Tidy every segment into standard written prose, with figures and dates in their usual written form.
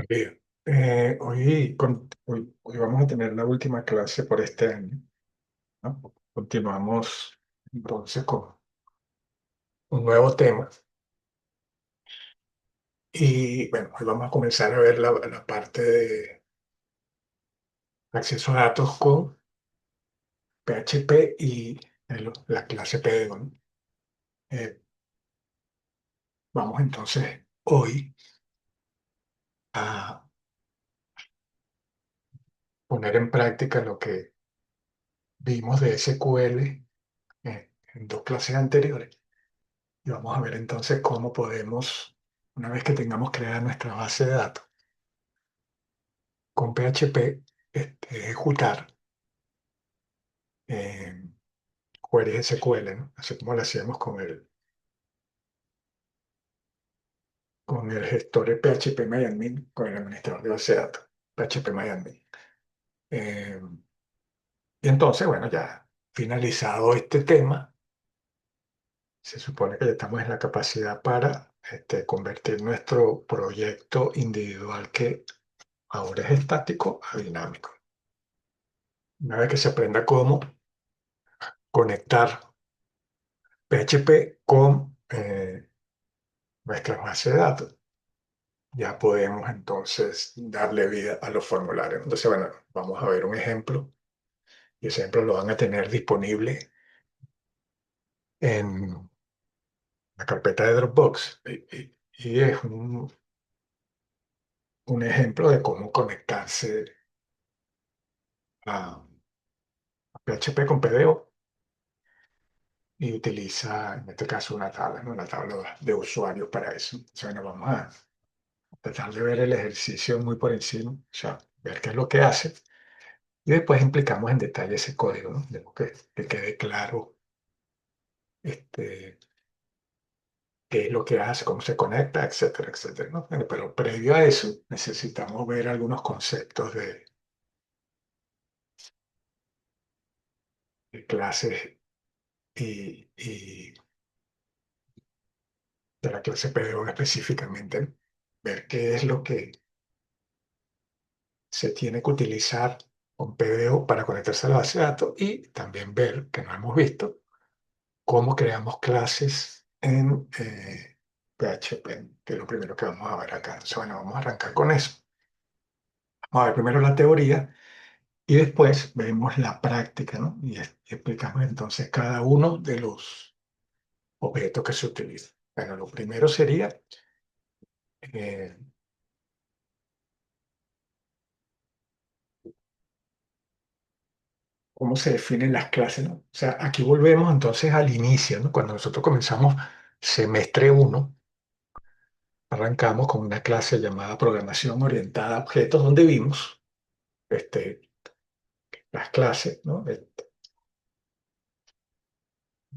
Bien. Hoy vamos a tener la última clase por este año, ¿no? Continuamos entonces con un nuevo tema y bueno, hoy vamos a comenzar a ver la parte de acceso a datos con PHP y la clase PDO, ¿no? Eh, Vamos entonces hoy a poner en práctica lo que vimos de SQL en dos clases anteriores. Y vamos a ver entonces cómo podemos, una vez que tengamos creada nuestra base de datos, con PHP, ejecutar eh, queries SQL, ¿no? Así como lo hacíamos con el gestor de PHP con el administrador de base de datos, PHP. Eh, y entonces, bueno, ya finalizado este tema, se supone que ya estamos en la capacidad para convertir nuestro proyecto individual que ahora es estático a dinámico. Una vez que se aprenda cómo conectar PHP con nuestra base de datos, ya podemos entonces darle vida a los formularios. Entonces, bueno, vamos a ver un ejemplo y ese ejemplo lo van a tener disponible en la carpeta de Dropbox y es un ejemplo de cómo conectarse a PHP con PDO y utiliza en este caso una tabla, ¿no? Una tabla de usuarios para eso. Entonces, bueno, vamos a tratar de ver el ejercicio muy por encima, o sea, ver qué es lo que hace y después implicamos en detalle ese código, ¿no? De que quede claro este, qué es lo que hace, cómo se conecta, etcétera, etcétera, ¿no? Bueno, pero previo a eso necesitamos ver algunos conceptos de clases y de la clase PDO específicamente, ¿no? Ver qué es lo que se tiene que utilizar con PDO para conectarse a la base de datos y también ver, que no hemos visto, cómo creamos clases en PHP, que es lo primero que vamos a ver acá. Entonces, bueno, vamos a arrancar con eso. Vamos a ver primero la teoría y después vemos la práctica, ¿no? Y explicamos entonces cada uno de los objetos que se utilizan. Bueno, lo primero sería eh, cómo se definen las clases, ¿no? O sea, aquí volvemos entonces al inicio, ¿no? Cuando nosotros comenzamos semestre uno, arrancamos con una clase llamada Programación Orientada a Objetos, donde vimos este, las clases, ¿no?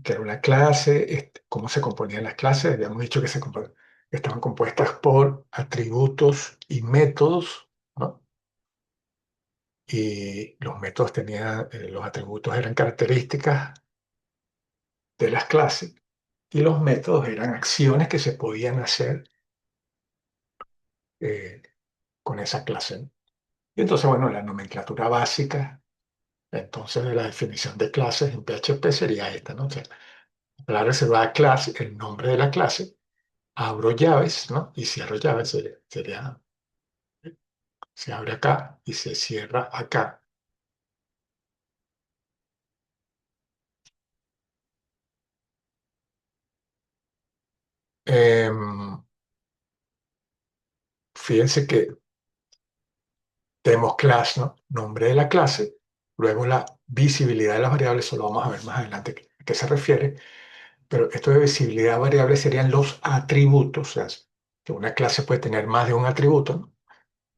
Que era una clase, cómo se componían las clases. Habíamos dicho que estaban compuestas por atributos y métodos, ¿no? Y los métodos tenían, los atributos eran características de las clases y los métodos eran acciones que se podían hacer eh, con esa clase, ¿no? Y entonces, bueno, la nomenclatura básica, entonces de la definición de clases en PHP sería esta, ¿no? O sea, la reservada clase, el nombre de la clase, abro llaves, ¿no? Y cierro llaves, se abre acá y se cierra acá. Em, Fíjense que tenemos class, ¿no? Nombre de la clase, luego la visibilidad de las variables, eso lo vamos a ver más adelante a qué se refiere, pero esto de visibilidad de variables serían los atributos, o sea, que una clase puede tener más de un atributo, ¿no?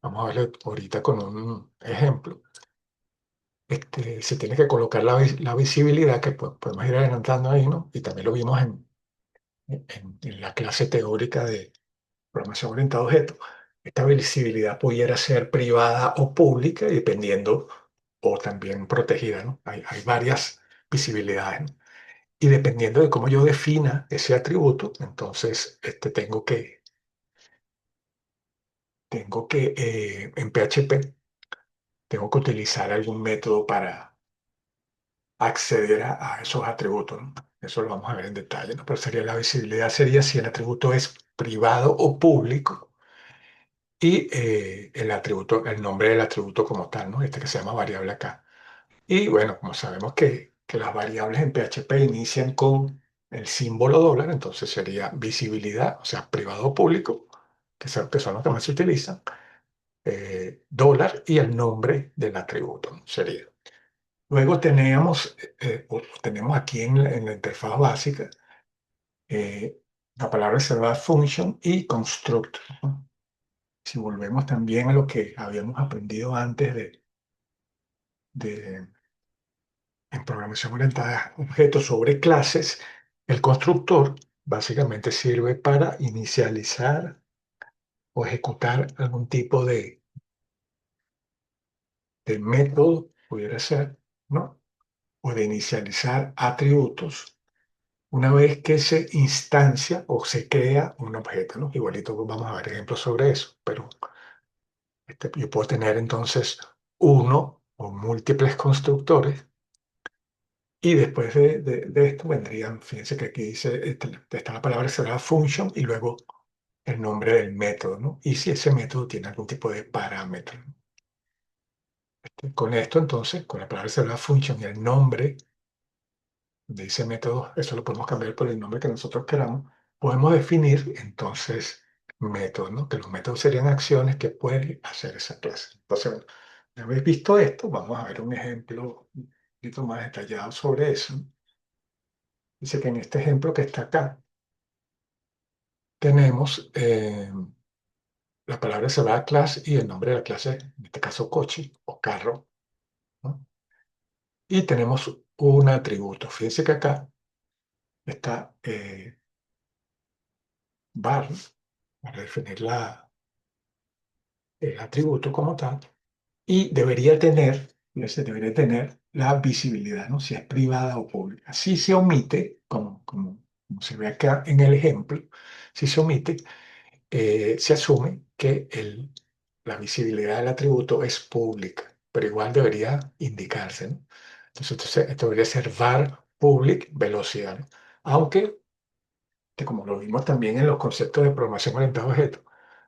Vamos a verlo ahorita con un ejemplo. Se tiene que colocar la visibilidad que podemos ir adelantando ahí, ¿no? Y también lo vimos en la clase teórica de programación orientada a objetos. Esta visibilidad pudiera ser privada o pública, dependiendo, o también protegida, ¿no? Hay varias visibilidades, ¿no? Y dependiendo de cómo yo defina ese atributo, entonces tengo que tengo que, en PHP, tengo que utilizar algún método para acceder a esos atributos, ¿no? Eso lo vamos a ver en detalle, ¿no? Pero sería la visibilidad, sería si el atributo es privado o público y el atributo, el nombre del atributo como tal, ¿no? Este que se llama variable acá. Y bueno, como sabemos que las variables en PHP inician con el símbolo dólar, entonces sería visibilidad, o sea, privado o público, que son los que más se utilizan, dólar y el nombre del atributo, ¿no? Sería. Luego tenemos aquí en la interfaz básica eh, la palabra reservada function y construct, ¿no? Si volvemos también a lo que habíamos aprendido antes de en programación orientada a objetos sobre clases, el constructor básicamente sirve para inicializar o ejecutar algún tipo de método, pudiera ser, ¿no? O de inicializar atributos una vez que se instancia o se crea un objeto, ¿no? Igualito vamos a ver ejemplos sobre eso, pero yo puedo tener entonces uno o múltiples constructores y después de esto vendrían, fíjense que aquí dice, está la palabra será function y luego el nombre del método, ¿no? Y si ese método tiene algún tipo de parámetro, ¿no? Con esto entonces, con la palabra será function y el nombre de ese método, eso lo podemos cambiar por el nombre que nosotros queramos, podemos definir entonces métodos, ¿no? Que los métodos serían acciones que puede hacer esa clase. Entonces, bueno, una vez visto esto, vamos a ver un ejemplo un poquito más detallado sobre eso. Dice que en este ejemplo que está acá, tenemos la palabra se va a clase y el nombre de la clase, en este caso coche o carro, ¿no? Y tenemos un atributo. Fíjense que acá está var para definir el atributo como tal y debería tener la visibilidad, ¿no? Si es privada o pública. Si se omite, como se ve acá en el ejemplo, si se omite, se asume que la visibilidad del atributo es pública, pero igual debería indicarse, ¿no? Entonces, esto debería ser var public velocidad, ¿no? Aunque, como lo vimos también en los conceptos de programación orientada a objetos,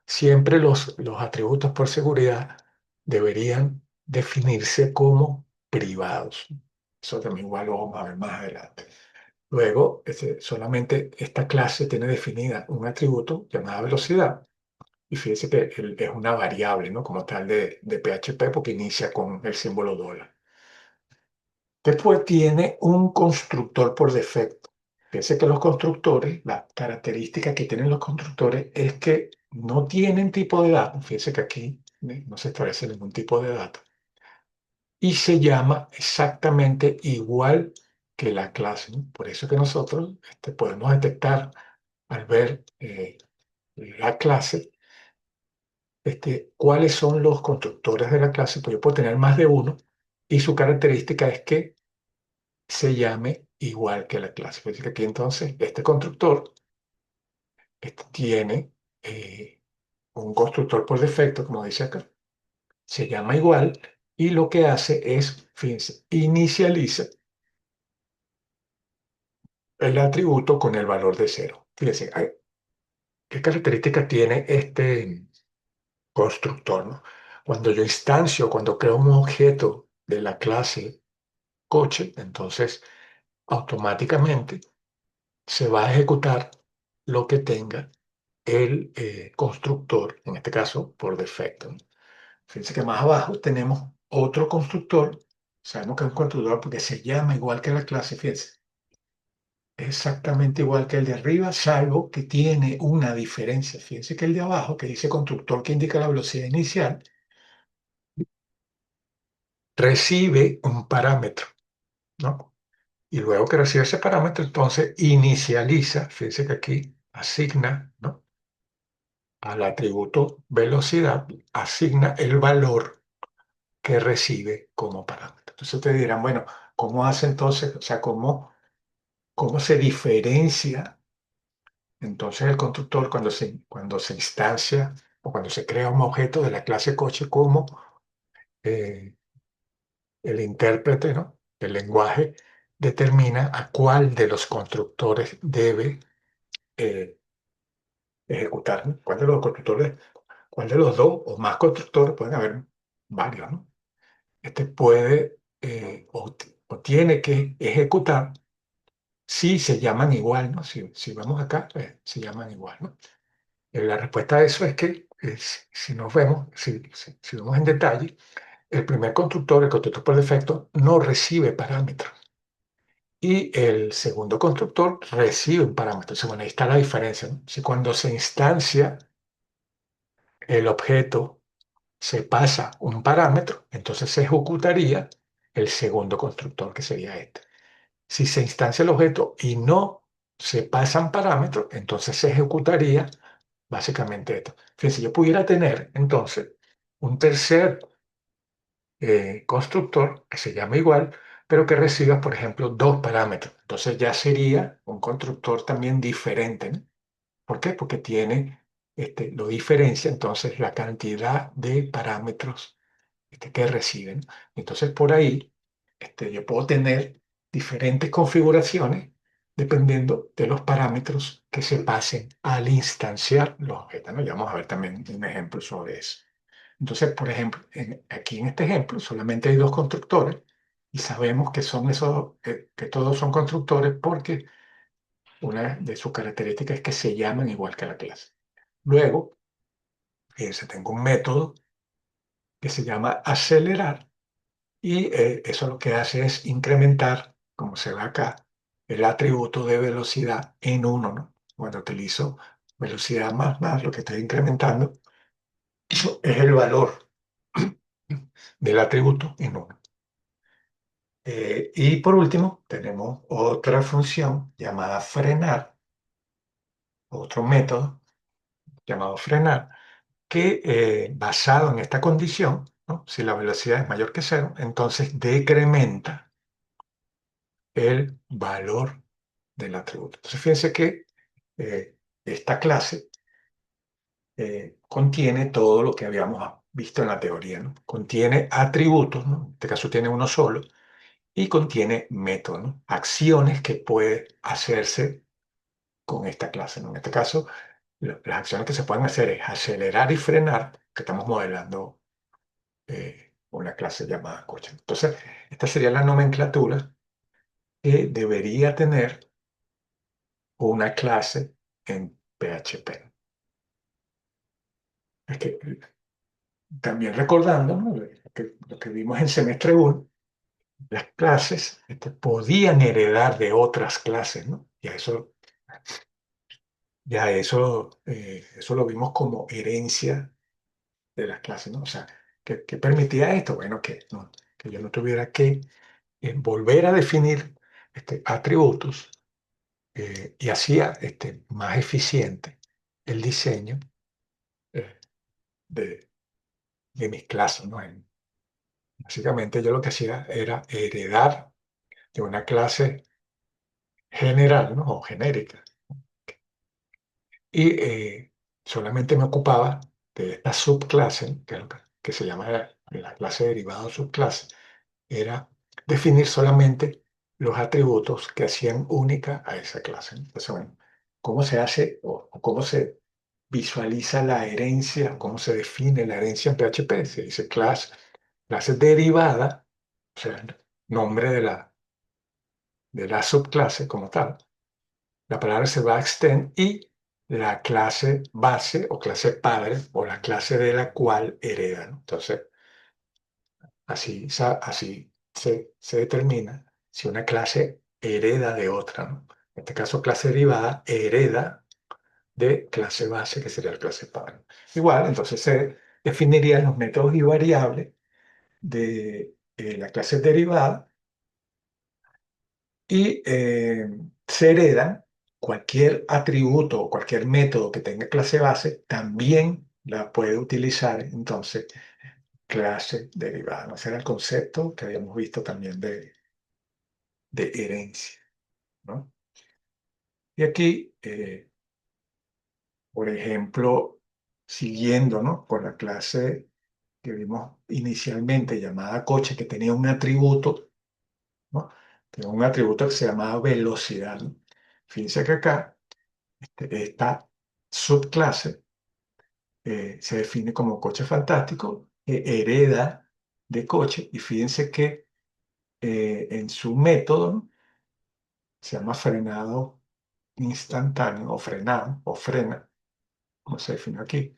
siempre los atributos por seguridad deberían definirse como privados. Eso también igual lo vamos a ver más adelante. Luego, solamente esta clase tiene definida un atributo llamado velocidad. Y fíjese que es una variable, ¿no? Como tal de PHP porque inicia con el símbolo dólar. Después tiene un constructor por defecto. Fíjese que los constructores, la característica que tienen los constructores es que no tienen tipo de datos. Fíjese que aquí no se establece ningún tipo de datos. Y se llama exactamente igual que la clase, ¿no? Por eso que nosotros podemos detectar al ver la clase cuáles son los constructores de la clase, pues yo puedo tener más de uno y su característica es que se llame igual que la clase. Es decir, que aquí entonces este constructor tiene un constructor por defecto, como dice acá, se llama igual y lo que hace es, fíjense, inicializa el atributo con el valor de cero. Fíjense, ¿qué característica tiene este constructor, ¿no? Cuando yo instancio, cuando creo un objeto de la clase coche, entonces automáticamente se va a ejecutar lo que tenga el constructor, en este caso por defecto, ¿no? Fíjense que más abajo tenemos otro constructor, sabemos que es un constructor porque se llama igual que la clase, fíjense, es exactamente igual que el de arriba, salvo que tiene una diferencia. Fíjense que el de abajo, que dice constructor que indica la velocidad inicial, recibe un parámetro, ¿no? Y luego que recibe ese parámetro, entonces inicializa, fíjense que aquí asigna, ¿no? Al atributo velocidad, asigna el valor que recibe como parámetro. Entonces ustedes dirán, bueno, ¿cómo hace entonces? O sea, ¿cómo se diferencia entonces el constructor cuando se instancia o cuando se crea un objeto de la clase coche como eh, el intérprete, ¿no? El lenguaje determina a cuál de los constructores debe eh, ejecutar, ¿no? ¿Cuál de los constructores, cuál de los dos o más constructores, pueden haber varios, ¿no? Este puede o tiene que ejecutar si se llaman igual, ¿no? Si vamos acá, se llaman igual, ¿no? La respuesta a eso es que si nos vemos, si vemos en detalle, el primer constructor, el constructor por defecto, no recibe parámetros. Y el segundo constructor recibe un parámetro. Entonces, bueno, ahí está la diferencia, ¿no? Si cuando se instancia el objeto se pasa un parámetro, entonces se ejecutaría el segundo constructor, que sería este. Si se instancia el objeto y no se pasan parámetros, entonces se ejecutaría básicamente esto. Fíjense, yo pudiera tener entonces un tercer constructor que se llama igual, pero que reciba, por ejemplo, dos parámetros. Entonces ya sería un constructor también diferente, ¿no? ¿Por qué? Porque tiene, lo diferencia entonces la cantidad de parámetros que reciben. Entonces, por ahí, yo puedo tener diferentes configuraciones dependiendo de los parámetros que se pasen al instanciar los objetos, ¿no? Ya vamos a ver también un ejemplo sobre eso. Entonces, por ejemplo, aquí en este ejemplo solamente hay dos constructores y sabemos que son esos, que todos son constructores porque una de sus características es que se llaman igual que la clase. Luego, fíjense, tengo un método que se llama acelerar. Y eso lo que hace es incrementar, como se ve acá, el atributo de velocidad en uno, ¿no? Cuando utilizo velocidad más, lo que estoy incrementando es el valor del atributo en uno. Y por último, tenemos otra función llamada frenar, otro método llamado frenar, que basado en esta condición, ¿no? Si la velocidad es mayor que cero, entonces decrementa el valor del atributo. Entonces, fíjense que esta clase contiene todo lo que habíamos visto en la teoría, ¿no? Contiene atributos, ¿no? En este caso tiene uno solo, y contiene métodos, ¿no? Acciones que puede hacerse con esta clase, ¿no? En este caso, las acciones que se pueden hacer es acelerar y frenar, que estamos modelando una clase llamada coche. Entonces, esta sería la nomenclatura que debería tener una clase en PHP. Es que también recordando, ¿no? Lo que vimos en semestre 1, las clases podían heredar de otras clases, ¿no? Eso lo vimos como herencia de las clases, ¿no? O sea, ¿qué permitía esto? Bueno, que yo no tuviera que volver a definir atributos y hacía más eficiente el diseño eh, de, de mis clases, ¿no? Básicamente yo lo que hacía era heredar de una clase general, ¿no? O genérica. Y solamente me ocupaba de esta subclase, que, es lo que se llama la clase derivada o subclase, era definir solamente los atributos que hacían única a esa clase. Entonces, bueno, ¿cómo se hace o cómo se visualiza la herencia, cómo se define la herencia en PHP? Se dice clase derivada, o sea, nombre de la subclase como tal. La palabra se va a extend y la clase base o clase padre o la clase de la cual hereda, ¿no? Entonces, así se determina si una clase hereda de otra, ¿no? En este caso, clase derivada hereda de clase base, que sería la clase padre. Igual, entonces se definirían los métodos y variables de la clase derivada y se hereda cualquier atributo o cualquier método que tenga clase base, también la puede utilizar entonces clase derivada, ¿no? Ese era el concepto que habíamos visto también de herencia, ¿no? Y aquí, por ejemplo, siguiendo, ¿no?, con la clase que vimos inicialmente llamada coche, que tenía un atributo, ¿no? Tenía un atributo que se llamaba velocidad, ¿no? Fíjense que acá, esta subclase se define como coche fantástico, que hereda de coche, y fíjense que en su método, ¿no?, se llama frenado instantáneo o frenado o frena, como se define aquí,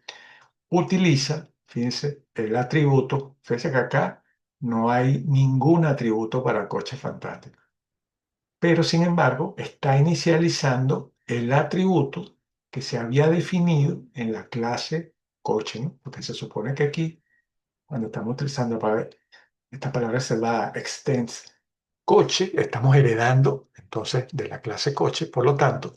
utiliza, fíjense, el atributo. Fíjense que acá no hay ningún atributo para coche fantástico, pero sin embargo está inicializando el atributo que se había definido en la clase coche, ¿no? Porque se supone que aquí, cuando estamos utilizando esta palabra reservada, extends coche, estamos heredando entonces de la clase coche. Por lo tanto,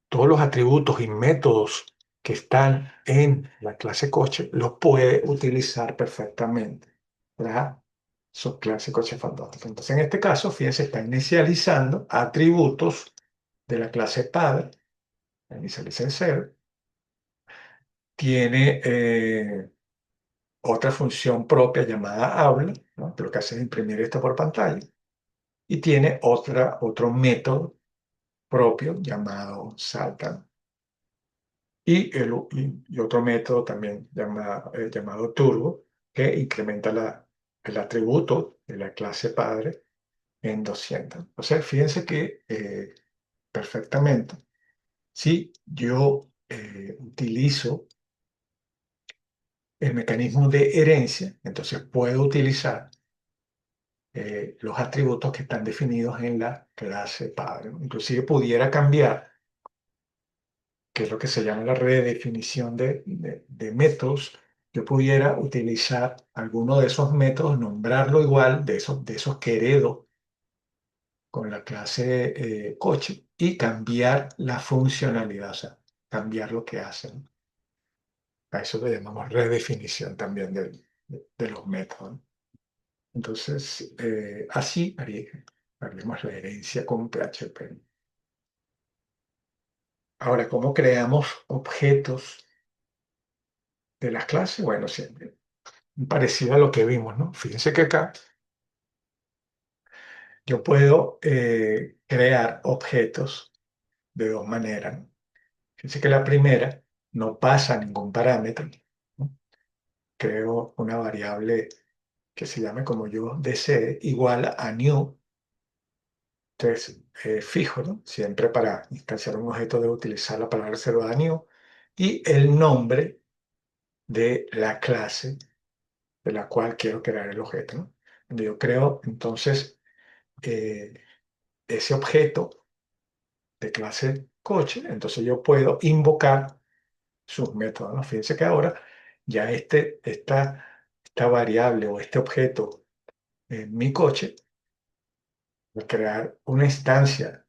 todos los atributos y métodos que están en la clase coche los puede utilizar perfectamente la subclase coche fantástico. Entonces, en este caso, fíjense, está inicializando atributos de la clase padre, la inicializa en cero, tiene otra función propia llamada habla, ¿no?, que lo que hace es imprimir esto por pantalla, y tiene otro método propio llamado salta. Y otro método también llamado turbo, que incrementa el atributo de la clase padre en 200. O sea, fíjense que perfectamente, si yo utilizo el mecanismo de herencia, entonces puedo utilizar los atributos que están definidos en la clase padre, ¿no? Inclusive pudiera cambiar, que es lo que se llama la redefinición de métodos. Yo pudiera utilizar alguno de esos métodos, nombrarlo igual, de esos que heredo con la clase coche, y cambiar la funcionalidad, o sea, cambiar lo que hacen. A eso le llamamos redefinición también de los métodos, ¿no? Entonces, así haríamos la herencia con PHP. Ahora, ¿cómo creamos objetos de las clases? Bueno, siempre parecido a lo que vimos, ¿no? Fíjense que acá yo puedo crear objetos de dos maneras, ¿no? Fíjense que la primera no pasa ningún parámetro, ¿no? Creo una variable que se llame como yo desee, igual a new. Entonces, fijo, ¿no? Siempre para instanciar un objeto debo utilizar la palabra reservada new y el nombre de la clase de la cual quiero crear el objeto, ¿no? Donde yo creo entonces eh, ese objeto de clase coche, entonces yo puedo invocar sus métodos, ¿no? Fíjense que ahora ya esta variable o este objeto en mi coche, al crear una instancia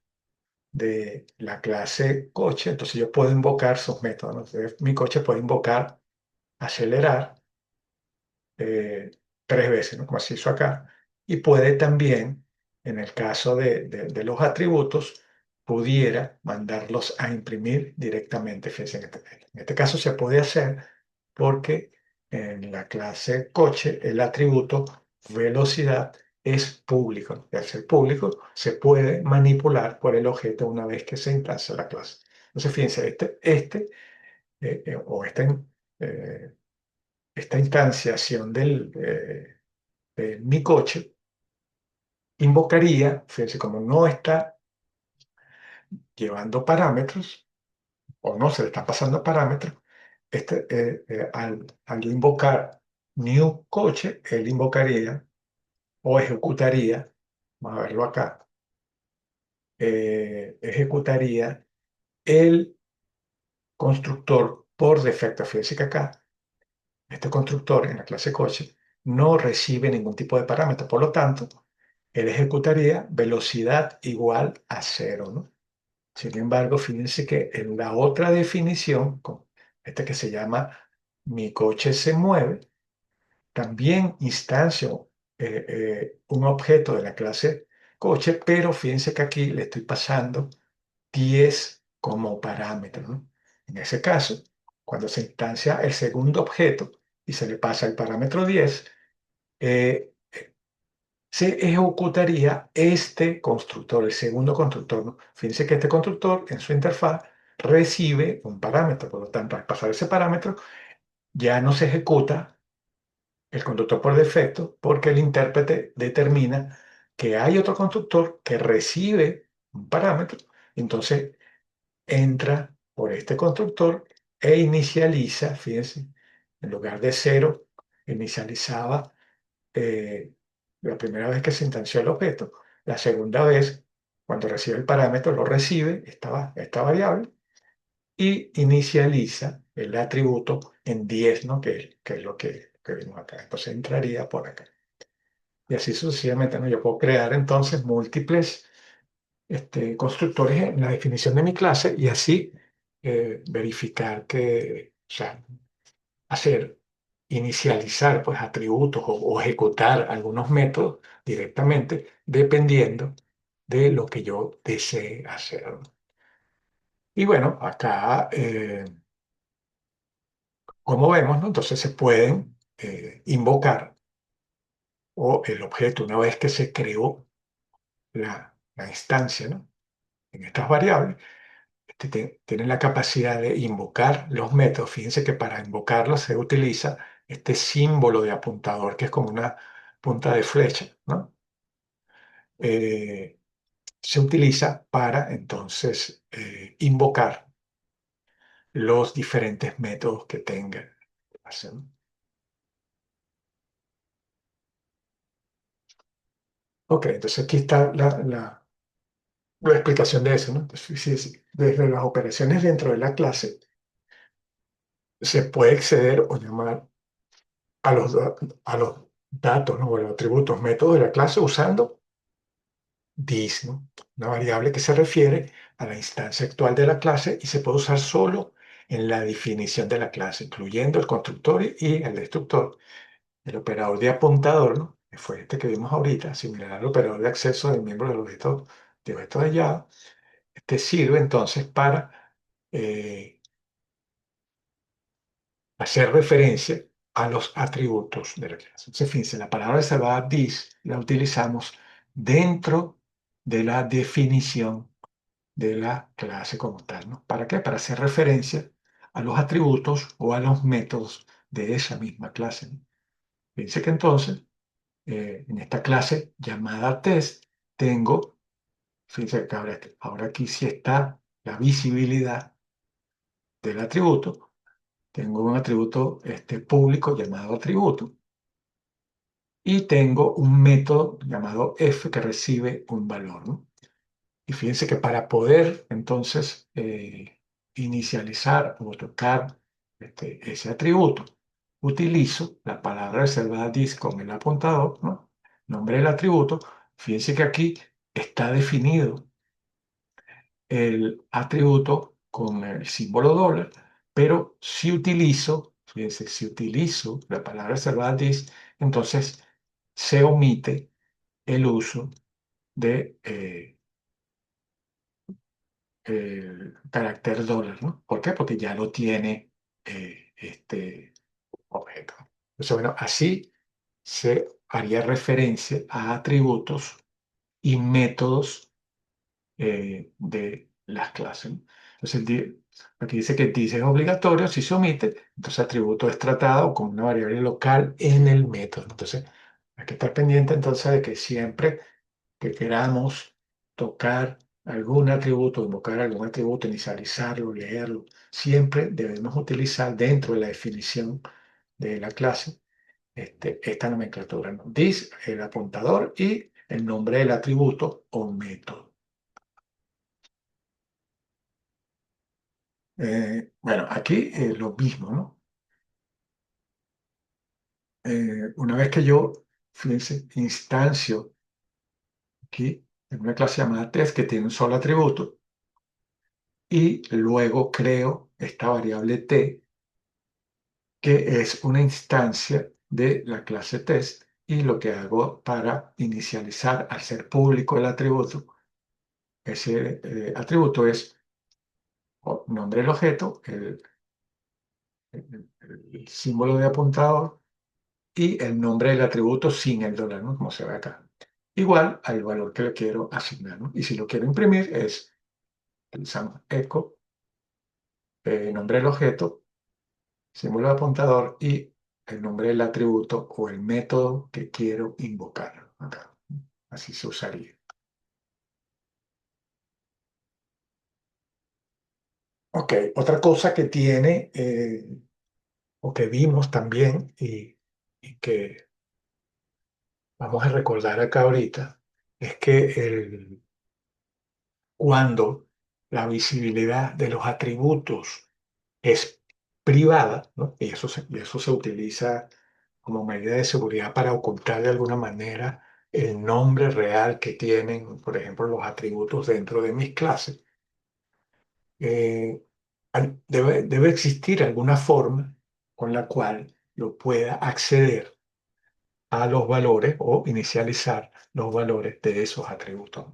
de la clase coche, entonces yo puedo invocar sus métodos, ¿no? Entonces, mi coche puede invocar acelerar eh, 3 veces, ¿no?, como se hizo acá, y puede también, en el caso de los atributos, pudiera mandarlos a imprimir directamente. Fíjense, en este caso se puede hacer porque en la clase coche el atributo velocidad es público. Y al ser público se puede manipular por el objeto una vez que se instancia la clase. Entonces, fíjense, o eh, esta instanciación de mi coche invocaría, fíjense, como no está llevando parámetros o no se le está pasando parámetros, al yo invocar new coche, él invocaría o ejecutaría, vamos a verlo acá, ejecutaría el constructor por defecto. Fíjense que acá este constructor en la clase coche no recibe ningún tipo de parámetro, por lo tanto, él ejecutaría velocidad igual a cero, ¿no? Sin embargo, fíjense que en la otra definición, que se llama mi coche se mueve, también instancio un objeto de la clase coche, pero fíjense que aquí le estoy pasando 10 como parámetro, ¿no? En ese caso, cuando se instancia el segundo objeto y se le pasa el parámetro 10, eh, se ejecutaría este constructor, el segundo constructor, ¿no? Fíjense que este constructor en su interfaz recibe un parámetro, por lo tanto, al pasar ese parámetro, ya no se ejecuta el constructor por defecto porque el intérprete determina que hay otro constructor que recibe un parámetro, entonces entra por este constructor e inicializa, fíjense, en lugar de cero, inicializaba eh, la primera vez que se instanció el objeto. La segunda vez, cuando recibe el parámetro, lo recibe, esta variable, y inicializa el atributo en 10, ¿no? Que es lo que vimos acá. Entonces entraría por acá. Y así sucesivamente, ¿no? Yo puedo crear entonces múltiples constructores en la definición de mi clase y así verificar que, o sea, hacer, inicializar pues atributos o ejecutar algunos métodos directamente dependiendo de lo que yo desee hacer. Y bueno, acá, como vemos, ¿no? Entonces se pueden invocar o el objeto una vez que se creó la instancia, ¿no? En estas variables tienen la capacidad de invocar los métodos. Fíjense que para invocarlos se utiliza este símbolo de apuntador, que es como una punta de flecha, ¿no? Eh, Se utiliza para entonces invocar los diferentes métodos que tenga. Ok, entonces aquí está la explicación de eso, ¿no? Entonces, sí, sí, desde las operaciones dentro de la clase se puede acceder o llamar a a los datos, ¿no? O los atributos, métodos de la clase usando this, ¿no? Una variable que se refiere a la instancia actual de la clase y se puede usar solo en la definición de la clase, incluyendo el constructor y el destructor. El operador de apuntador, ¿no? Que fue este que vimos ahorita, similar al operador de acceso del miembro del objeto de Java. Este sirve entonces para eh, hacer referencia a los atributos de la clase. Entonces, fíjense, la palabra reservada this la utilizamos dentro de la definición de la clase como tal, ¿no? ¿Para qué? Para hacer referencia a los atributos o a los métodos de esa misma clase, ¿no? Fíjense que entonces, en esta clase llamada test, tengo, fíjense que ahora aquí sí está la visibilidad del atributo. Tengo un atributo público llamado atributo y tengo un método llamado f que recibe un valor, ¿no? Y fíjense que para poder entonces inicializar o tocar ese atributo, utilizo la palabra reservada this con el apuntador, ¿no? Nombre del atributo. Fíjense que aquí está definido el atributo con el símbolo dólar, pero si utilizo, fíjense, si utilizo la palabra reservada this, entonces se omite el uso de el carácter dólar, ¿no? ¿Por qué? Porque ya lo tiene este objeto. Entonces, bueno, así se haría referencia a atributos y métodos de las clases, ¿no? Entonces, aquí dice que dice es obligatorio, si se omite, entonces atributo es tratado como una variable local en el método. Entonces, hay que estar pendiente entonces de que siempre que queramos tocar algún atributo, invocar algún atributo, inicializarlo, leerlo, siempre debemos utilizar dentro de la definición de la clase esta nomenclatura, ¿no? This, el apuntador y el nombre del atributo o método. Bueno, aquí lo mismo, ¿no? Una vez que yo, fíjense, instancio aquí en una clase llamada test que tiene un solo atributo y luego creo esta variable t que es una instancia de la clase test y lo que hago para inicializar al ser público el atributo, ese atributo es nombre del objeto, el símbolo de apuntador y el nombre del atributo sin el dólar, ¿no? Como se ve acá. Igual al valor que le quiero asignar, ¿no? Y si lo quiero imprimir es, utilizamos echo, nombre del objeto, símbolo de apuntador y el nombre del atributo o el método que quiero invocar acá. Así se usaría. Ok, otra cosa que tiene o que vimos también y que vamos a recordar acá ahorita es que cuando la visibilidad de los atributos es privada, ¿no? Y eso se utiliza como medida de seguridad para ocultar de alguna manera el nombre real que tienen, por ejemplo, los atributos dentro de mis clases. eh, debe existir alguna forma con la cual yo pueda acceder a los valores o inicializar los valores de esos atributos.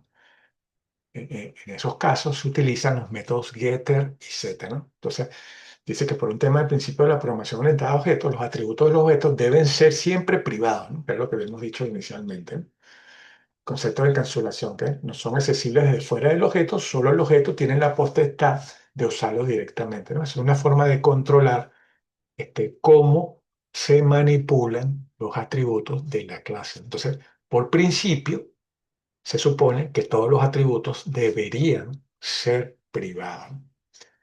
En esos casos se utilizan los métodos getter y setter, ¿no? Entonces, dice que por un tema del principio de la programación orientada a objetos, los atributos de los objetos deben ser siempre privados, ¿no? Que es lo que habíamos dicho inicialmente, ¿no? Concepto de encapsulación, que no son accesibles desde fuera del objeto, solo el objeto tiene la potestad de usarlos directamente, ¿no? Es una forma de controlar cómo se manipulan los atributos de la clase. Entonces, por principio, se supone que todos los atributos deberían ser privados.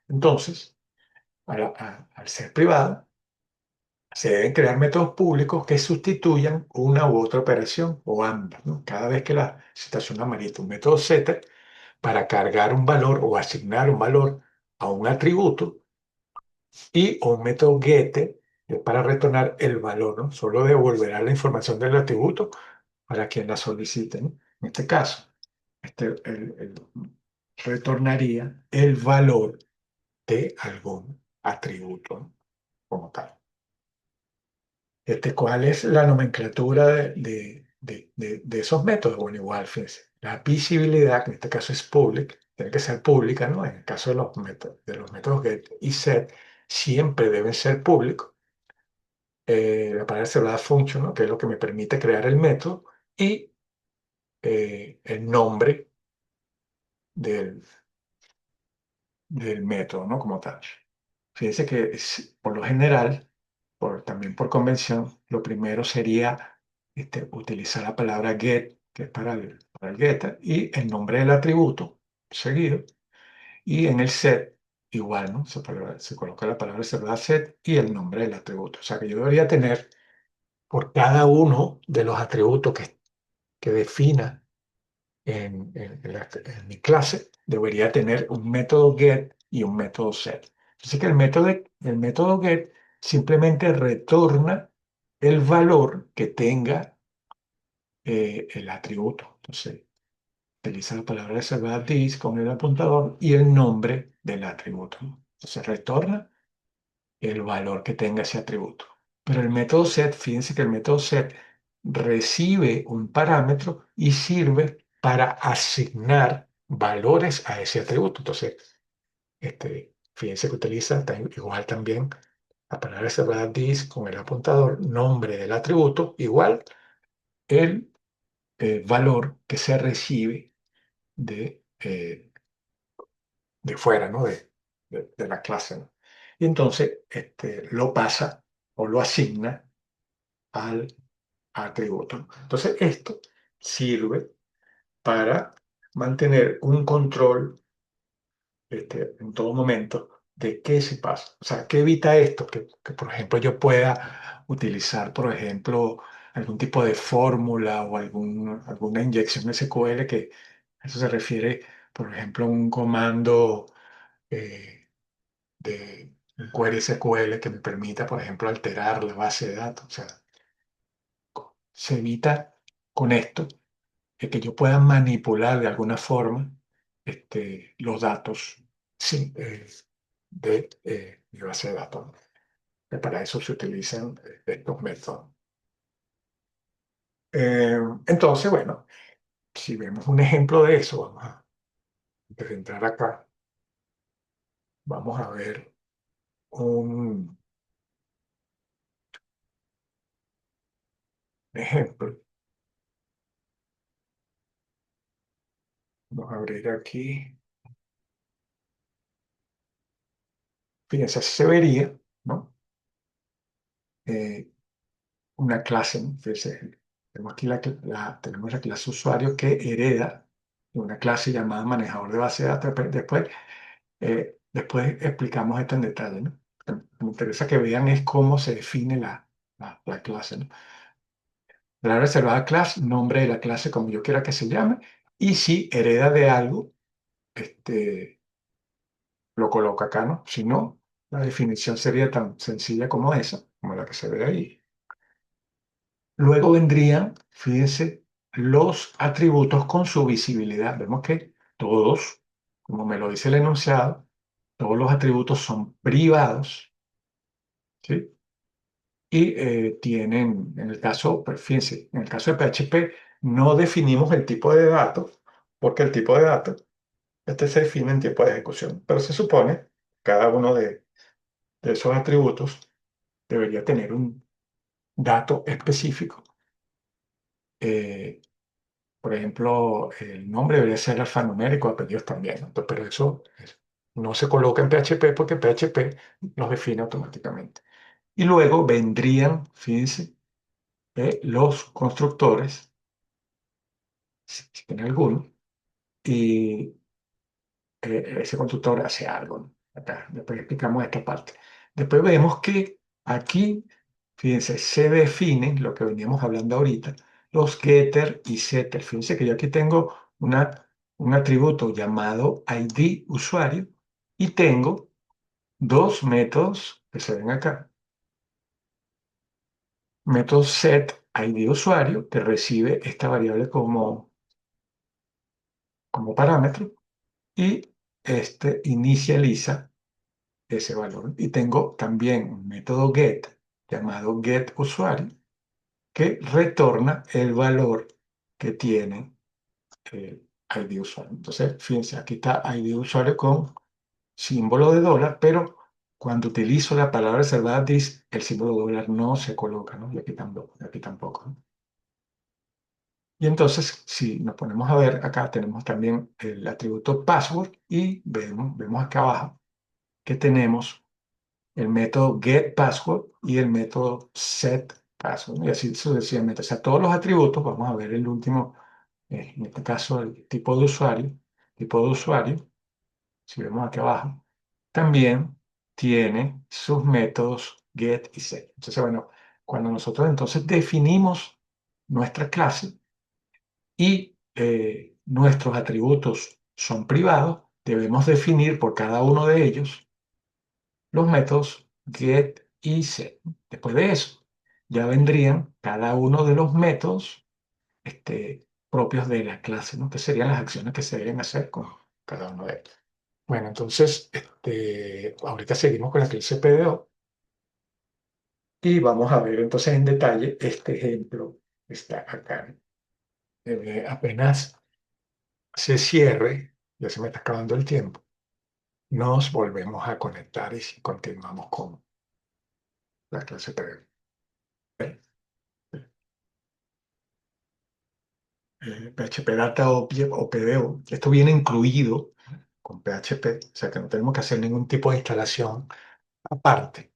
Entonces, al ser privados, se deben crear métodos públicos que sustituyan una u otra operación o ambas, ¿no? Cada vez que la citación amerita un método setter para cargar un valor o asignar un valor a un atributo y un método getter para retornar el valor, ¿no? Solo devolverá la información del atributo para quien la solicite, ¿no? En este caso, retornaría el valor de algún atributo, ¿no? Como tal. ¿Cuál es la nomenclatura de esos métodos? Bueno, igual, fíjense, la visibilidad, que en este caso es public, tiene que ser pública, ¿no? En el caso de los métodos get y set, siempre deben ser públicos. La palabra celular function, ¿no? Que es lo que me permite crear el método, y el nombre del, del método, ¿no? Como tal. Fíjense que por lo general, también por convención, lo primero sería utilizar la palabra get, que es para el getter, y el nombre del atributo seguido. Y en el set, igual, ¿no? Se coloca la palabra reservada set y el nombre del atributo. O sea que yo debería tener por cada uno de los atributos que defina en mi clase, debería tener un método get y un método set. Así que el método get simplemente retorna el valor que tenga el atributo. Entonces, utiliza la palabra reservada this con el apuntador y el nombre del atributo. Entonces, retorna el valor que tenga ese atributo. Pero el método set, fíjense que el método set recibe un parámetro y sirve para asignar valores a ese atributo. Entonces, fíjense que utiliza igual también la palabra cerrada this con el apuntador, nombre del atributo, igual el valor que se recibe de fuera, ¿no? De la clase, ¿no? Y entonces lo pasa o lo asigna al atributo, ¿no? Entonces esto sirve para mantener un control en todo momento de qué se pasa. O sea, ¿qué evita esto? Que, por ejemplo, yo pueda utilizar, por ejemplo, algún tipo de fórmula o alguna inyección SQL que eso se refiere, por ejemplo, a un comando de un query SQL que me permita, por ejemplo, alterar la base de datos. O sea, se evita con esto que yo pueda manipular de alguna forma los datos sí, de mi base de datos. Que para eso se utilizan estos métodos. Eh, entonces, bueno, si vemos un ejemplo de eso, antes de entrar acá, vamos a ver un, Ejemplo, vamos a abrir aquí. Fíjense, así se vería, ¿no? Eh, una clase, ¿no? Fíjense, tenemos aquí tenemos la clase usuario que hereda de una clase llamada manejador de base de datos. Después explicamos esto en detalle, ¿no? Me interesa que vean es cómo se define la clase, ¿no? La reservada class, nombre de la clase como yo quiera que se llame, y si hereda de algo, este, lo coloco acá, ¿no? Si no, la definición sería tan sencilla como esa, como la que se ve ahí. Luego vendrían, fíjense, los atributos con su visibilidad. Vemos que todos, como me lo dice el enunciado, todos los atributos son privados, ¿sí? Y tienen, en el caso, pues, fíjense, en el caso de PHP no definimos el tipo de datos, porque el tipo de datos, este se define en tiempo de ejecución, pero se supone que cada uno de esos atributos debería tener un dato específico. Eh, por ejemplo, el nombre debería ser alfanumérico, apellidos también, ¿no? Pero no se coloca en PHP porque PHP los define automáticamente. Y luego vendrían, fíjense, los constructores, si tiene alguno, y ese constructor hace algo, ¿no? Acá, después explicamos esta parte. Después vemos que aquí, fíjense, se definen lo que veníamos hablando ahorita, los getter y setter. Fíjense que yo aquí tengo un atributo llamado ID usuario y tengo dos métodos que se ven acá. Método set ID usuario que recibe esta variable como parámetro y este inicializa ese valor. Y tengo también un método get llamado getUsuario que retorna el valor que tiene el ID usuario. Entonces, fíjense, aquí está ID usuario con símbolo de dólar, pero cuando utilizo la palabra reservada this, el símbolo de dólar no se coloca, ¿no? Y aquí tampoco, ¿no? Y entonces, si nos ponemos a ver, acá tenemos también el atributo password y vemos acá abajo que tenemos el método getPassword y el método setPassword, ¿no? Y así sucesivamente. O sea, todos los atributos, vamos a ver el último, en este caso el tipo de usuario, si vemos aquí abajo, también tiene sus métodos get y set. Entonces, bueno, cuando nosotros entonces definimos nuestra clase y nuestros atributos son privados, debemos definir por cada uno de ellos los métodos get y set. Después de eso, ya vendrían cada uno de los métodos propios de la clase, ¿no? Que serían las acciones que se deben hacer con cada uno de ellos. Bueno, entonces, ahorita seguimos con la clase PDO y vamos a ver entonces en detalle este ejemplo que está acá. Apenas se cierre, ya se me está acabando el tiempo, nos volvemos a conectar y continuamos con la clase PDO. PHP Data Object o PDO. Esto viene incluido con PHP, o sea que no tenemos que hacer ningún tipo de instalación aparte.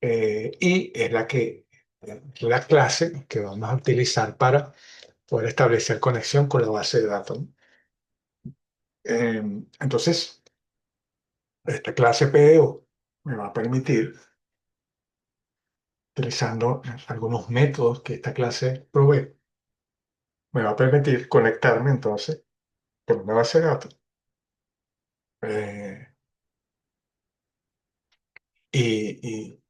Y es la clase que vamos a utilizar para poder establecer conexión con la base de datos. Entonces, esta clase PDO me va a permitir, utilizando algunos métodos que esta clase provee, me va a permitir conectarme entonces con una base de datos. eh, y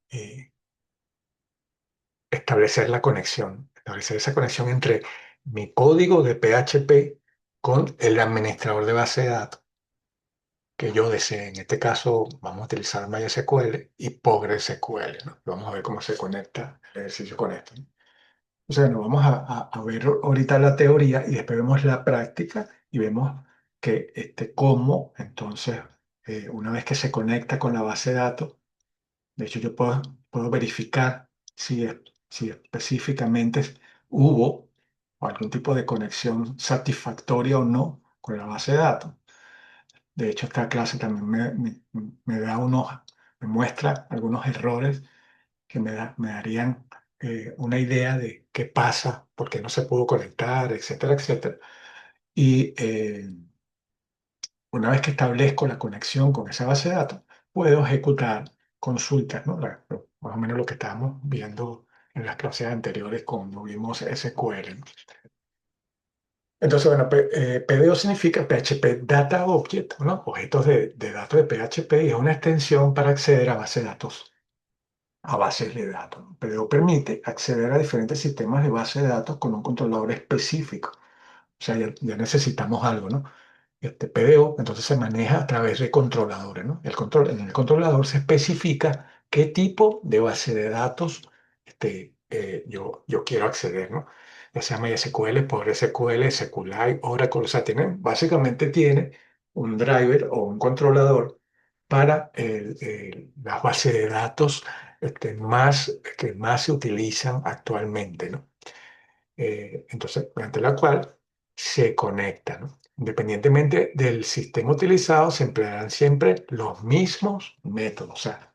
establecer esa conexión entre mi código de PHP con el administrador de base de datos que yo desee. En este caso, vamos a utilizar MySQL y PostgreSQL, ¿no? Vamos a ver cómo se conecta el ejercicio con esto, ¿no? O sea, nos vamos a ver ahorita la teoría y después vemos la práctica y vemos que cómo entonces, una vez que se conecta con la base de datos, de hecho, yo puedo verificar si específicamente hubo algún tipo de conexión satisfactoria o no con la base de datos. De hecho, esta clase también me da me muestra algunos errores que me darían una idea de qué pasa, por qué no se pudo conectar, etcétera, etcétera. Y una vez que establezco la conexión con esa base de datos, puedo ejecutar consultas, ¿no? Más o menos lo que estábamos viendo en las clases anteriores cuando vimos SQL, ¿no? Entonces, bueno, PDO significa PHP Data Object, ¿no? Objetos de datos de PHP, y es una extensión para acceder a bases de datos, a bases de datos, ¿no? PDO permite acceder a diferentes sistemas de base de datos con un controlador específico. O sea, ya necesitamos algo, ¿no? Este PDO entonces se maneja a través de controladores, ¿no? En el controlador se especifica qué tipo de base de datos yo quiero acceder, ¿no? Ya sea MySQL, PostgreSQL, SQLite, Oracle, o sea, básicamente tiene un driver o un controlador para las bases de datos que más se utilizan actualmente, ¿no? Entonces, mediante la cual se conecta, ¿no? Independientemente del sistema utilizado, se emplearán siempre los mismos métodos. O sea,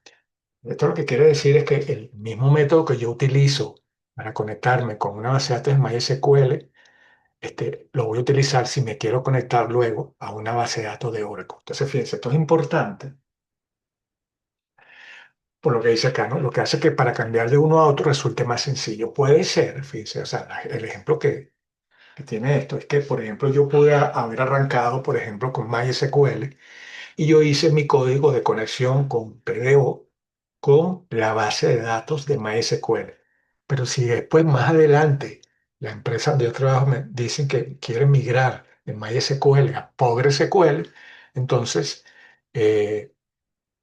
esto lo que quiere decir es que el mismo método que yo utilizo para conectarme con una base de datos de MySQL, lo voy a utilizar si me quiero conectar luego a una base de datos de Oracle. Entonces, fíjense, esto es importante por lo que dice acá, ¿no? Lo que hace que para cambiar de uno a otro resulte más sencillo. Puede ser, fíjense, o sea, el ejemplo que tiene esto es que, por ejemplo, yo pude haber arrancado, por ejemplo, con MySQL, y yo hice mi código de conexión con PDO con la base de datos de MySQL. Pero si después, más adelante, la empresa donde yo trabajo me dicen que quieren migrar de MySQL a PostgreSQL, entonces eh,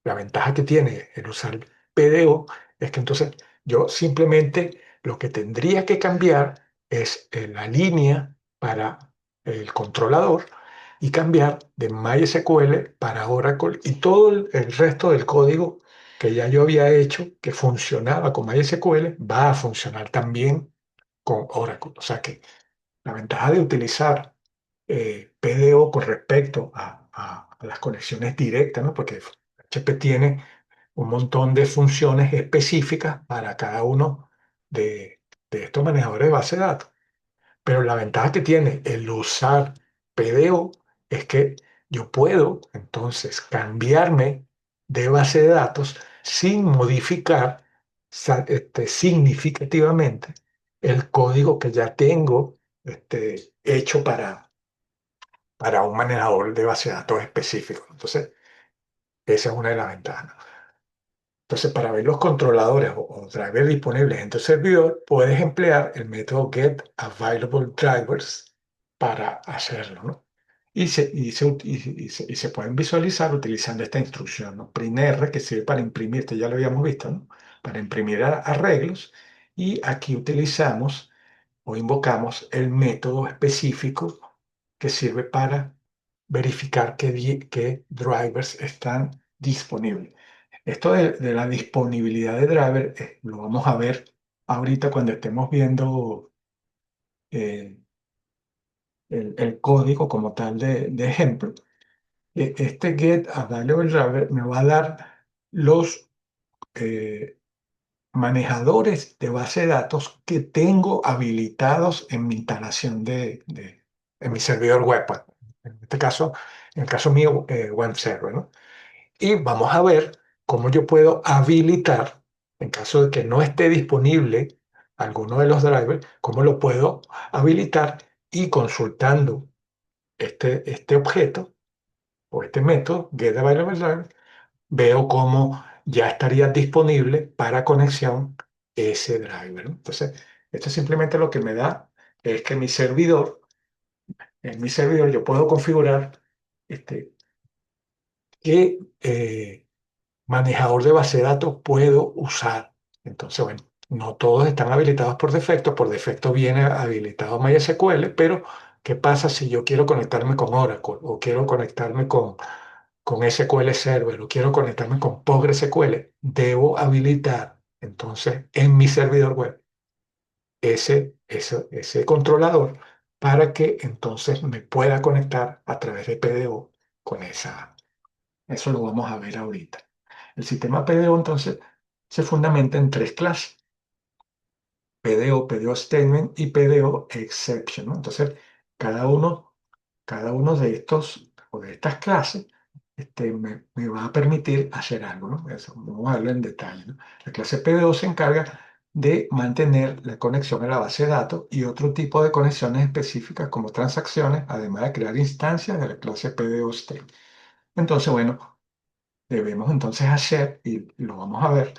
la ventaja que tiene el usar PDO es que entonces yo simplemente lo que tendría que cambiar es la línea para el controlador y cambiar de MySQL para Oracle, y todo el resto del código que ya yo había hecho que funcionaba con MySQL va a funcionar también con Oracle. O sea que la ventaja de utilizar PDO con respecto a las conexiones directas, ¿no? Porque HP tiene un montón de funciones específicas para cada uno de estos manejadores de base de datos. Pero la ventaja que tiene el usar PDO es que yo puedo entonces cambiarme de base de datos sin modificar significativamente el código que ya tengo hecho para un manejador de base de datos específico. Entonces, esa es una de las ventajas. Entonces, para ver los controladores o drivers disponibles en tu servidor, puedes emplear el método getAvailableDrivers para hacerlo, ¿no? Y se pueden visualizar utilizando esta instrucción, ¿no? PrintR, que sirve para imprimir, esto ya lo habíamos visto, ¿no? Para imprimir arreglos. Y aquí utilizamos o invocamos el método específico que sirve para verificar qué drivers están disponibles. Esto de la disponibilidad de driver lo vamos a ver ahorita cuando estemos viendo eh, el código como tal de ejemplo. Este get available driver me va a dar los eh, manejadores de base de datos que tengo habilitados en mi instalación en mi servidor web. En este caso, en el caso mío, web server, ¿no? Y vamos a ver cómo yo puedo habilitar, en caso de que no esté disponible alguno de los drivers, cómo lo puedo habilitar, y consultando este objeto o este método, getAvailableDriver, veo cómo ya estaría disponible para conexión ese driver, ¿no? Entonces, esto simplemente lo que me da es que en mi servidor yo puedo configurar qué manejador de base de datos puedo usar. Entonces, bueno, no todos están habilitados por defecto. Por defecto viene habilitado MySQL, pero ¿qué pasa si yo quiero conectarme con Oracle o quiero conectarme con SQL Server o quiero conectarme con PostgreSQL? Debo habilitar entonces en mi servidor web ese controlador para que entonces me pueda conectar a través de PDO con esa. Eso lo vamos a ver ahorita. El sistema PDO entonces se fundamenta en tres clases: PDO, PDO Statement y PDO Exception, ¿no? Entonces, cada uno, cada uno de estos o de estas clases me va a permitir hacer algo, ¿no? Eso, vamos a verlo en detalle, ¿no? La clase PDO se encarga de mantener la conexión a la base de datos y otro tipo de conexiones específicas como transacciones, además de crear instancias de la clase PDO State. Entonces, bueno, debemos entonces hacer, y lo vamos a ver,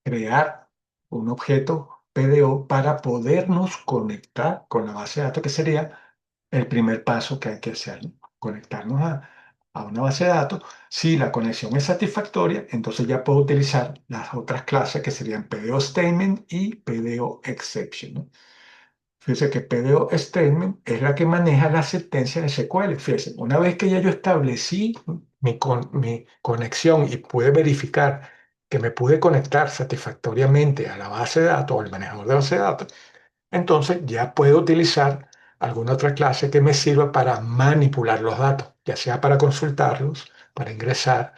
crear un objeto PDO para podernos conectar con la base de datos, que sería el primer paso que hay que hacer, ¿no? Conectarnos a una base de datos. Si la conexión es satisfactoria, entonces ya puedo utilizar las otras clases que serían PDO Statement y PDO Exception, ¿no? Fíjese que PDO Statement es la que maneja la sentencia de SQL. Fíjese, una vez que ya yo establecí mi conexión y pude verificar que me pude conectar satisfactoriamente a la base de datos o al manejador de base de datos, entonces ya puedo utilizar alguna otra clase que me sirva para manipular los datos, ya sea para consultarlos, para ingresar,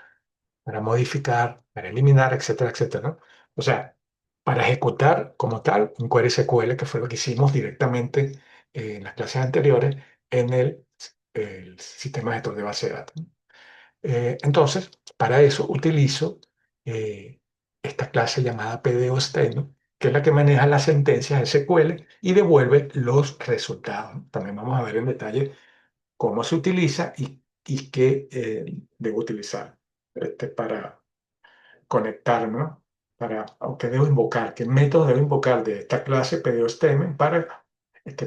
para modificar, para eliminar, etcétera, etcétera, ¿no? O sea, para ejecutar como tal un query SQL, que fue lo que hicimos directamente en las clases anteriores en el sistema gestor de base de datos, ¿no? Entonces, para eso utilizo eh, esta clase llamada PDO Statement, que es la que maneja las sentencias SQL y devuelve los resultados, ¿no? También vamos a ver en detalle cómo se utiliza y qué debo utilizar para conectarme, ¿no? O qué debo invocar, qué método debo invocar de esta clase PDO Statement para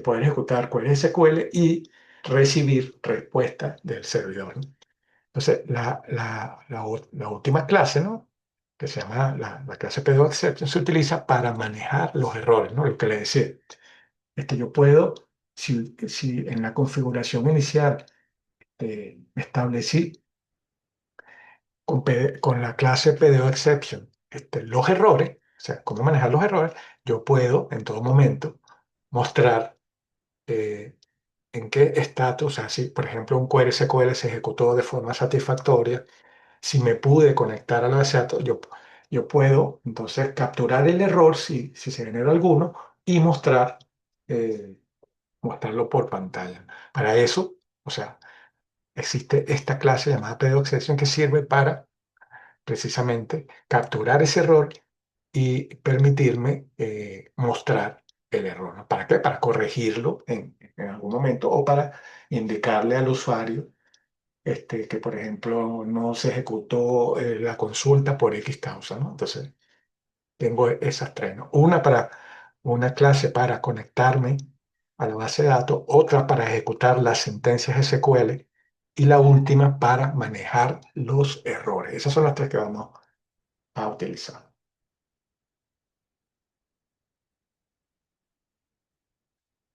poder ejecutar queries SQL y recibir respuesta del servidor, ¿no? Entonces, la última clase, ¿no? Que se llama la clase PDO Exception, se utiliza para manejar los errores, ¿no? Lo que le decía. Yo puedo, si en la configuración inicial establecí con la clase PDO Exception los errores, o sea, cómo manejar los errores, yo puedo en todo momento mostrar eh, en qué estatus, o sea, si por ejemplo un query SQL se ejecutó de forma satisfactoria, si me pude conectar a la base de datos, yo puedo entonces capturar el error si se genera alguno y eh, mostrarlo por pantalla. Para eso, o sea, existe esta clase llamada PDO Exception que sirve para precisamente capturar ese error y permitirme mostrar el error, ¿no? ¿Para qué? Para corregirlo en algún momento o para indicarle al usuario que, por ejemplo, no se ejecutó la consulta por X causa, ¿no? Entonces, tengo esas tres, ¿no? Una clase para conectarme a la base de datos, otra para ejecutar las sentencias SQL y la última para manejar los errores. Esas son las tres que vamos a utilizar.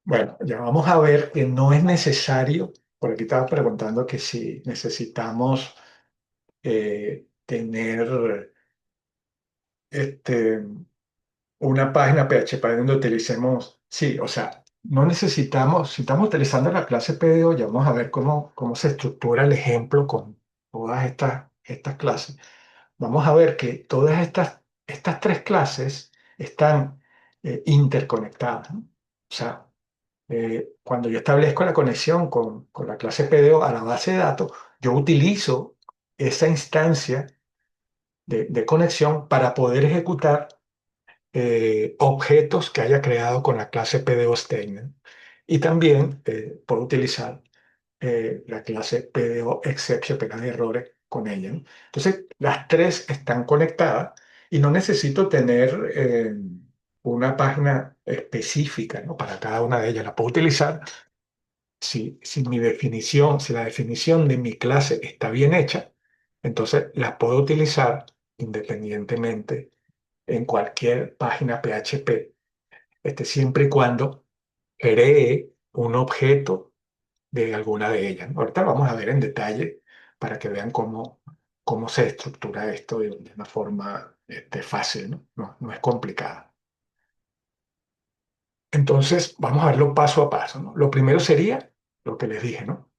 Bueno, ya vamos a ver que no es necesario, por aquí estaba preguntando que si necesitamos tener este, una página PHP donde utilicemos, sí, o sea, no necesitamos, si estamos utilizando la clase PDO, ya vamos a ver cómo se estructura el ejemplo con todas estas clases. Vamos a ver que todas estas tres clases están interconectadas, ¿no? O sea, cuando yo establezco la conexión con la clase PDO a la base de datos, yo utilizo esa instancia de conexión para poder ejecutar objetos que haya creado con la clase PDO Statement. Y también puedo utilizar la clase PDO Exception, pega de errores con ella, ¿no? Entonces, las tres están conectadas y no necesito tener una página específica, ¿no? Para cada una de ellas. La puedo utilizar si la definición de mi clase está bien hecha, entonces la puedo utilizar independientemente en cualquier página PHP, siempre y cuando cree un objeto de alguna de ellas, ¿no? Ahorita vamos a ver en detalle para que vean cómo se estructura esto de una forma fácil, ¿no? No es complicada. Entonces, vamos a verlo paso a paso, ¿no? Lo primero sería lo que les dije, ¿no?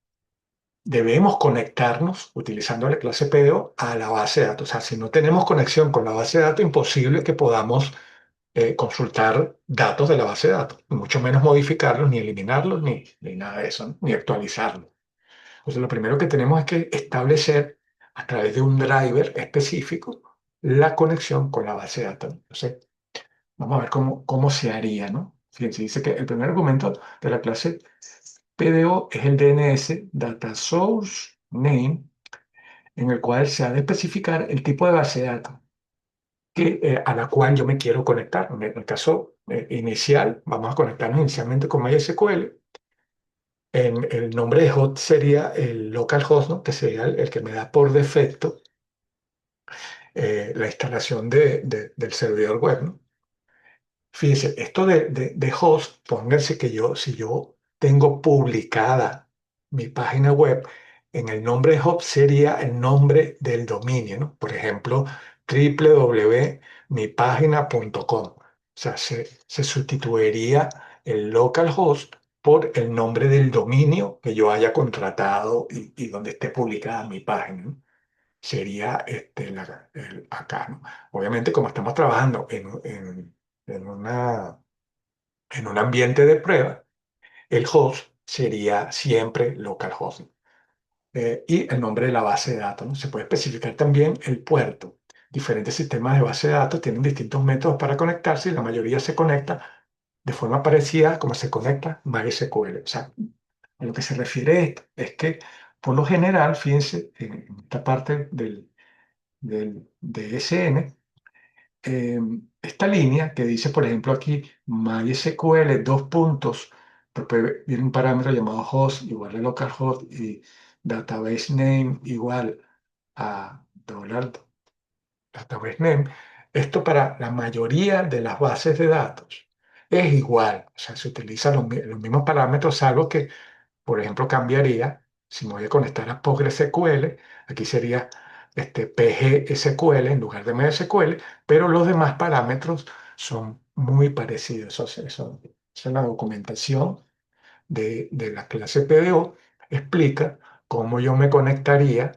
Debemos conectarnos utilizando la clase PDO a la base de datos. O sea, si no tenemos conexión con la base de datos, imposible que podamos consultar datos de la base de datos, mucho menos modificarlos, ni eliminarlos, ni nada de eso, ¿no? Ni actualizarlos. Entonces, lo primero que tenemos es que establecer a través de un driver específico la conexión con la base de datos. Entonces, vamos a ver cómo se haría, ¿no? Fíjense, dice que el primer argumento de la clase PDO es el DNS, Data Source Name, en el cual se ha de especificar el tipo de base de datos a la cual yo me quiero conectar. En el caso inicial, vamos a conectarnos inicialmente con MySQL. El nombre de host sería el localhost, ¿no? Que sería el que me da por defecto la instalación del servidor web, ¿no? Fíjense, esto de host, pónganse que si yo tengo publicada mi página web, en el nombre de host sería el nombre del dominio, ¿no? Por ejemplo, www.mipagina.com. O sea, se sustituiría el localhost por el nombre del dominio que yo haya contratado y donde esté publicada mi página, ¿no? Sería acá, ¿no? Obviamente, como estamos trabajando en en un ambiente de prueba, el host sería siempre localhost. Y el nombre de la base de datos, ¿no? Se puede especificar también el puerto. Diferentes sistemas de base de datos tienen distintos métodos para conectarse y la mayoría se conecta de forma parecida a como se conecta MySQL. O sea, a lo que se refiere esto es que, por lo general, fíjense, en esta parte del DSN, esta línea que dice, por ejemplo, aquí MySQL, dos puntos, después viene un parámetro llamado host igual a localhost y database name igual a dólar database name. Esto para la mayoría de las bases de datos es igual, o sea, se utilizan los mismos parámetros, salvo que por ejemplo, cambiaría, si me voy a conectar a PostgreSQL, aquí sería PGSQL en lugar de MySQL, pero los demás parámetros son muy parecidos. Esa es la documentación de la clase PDO, explica cómo yo me conectaría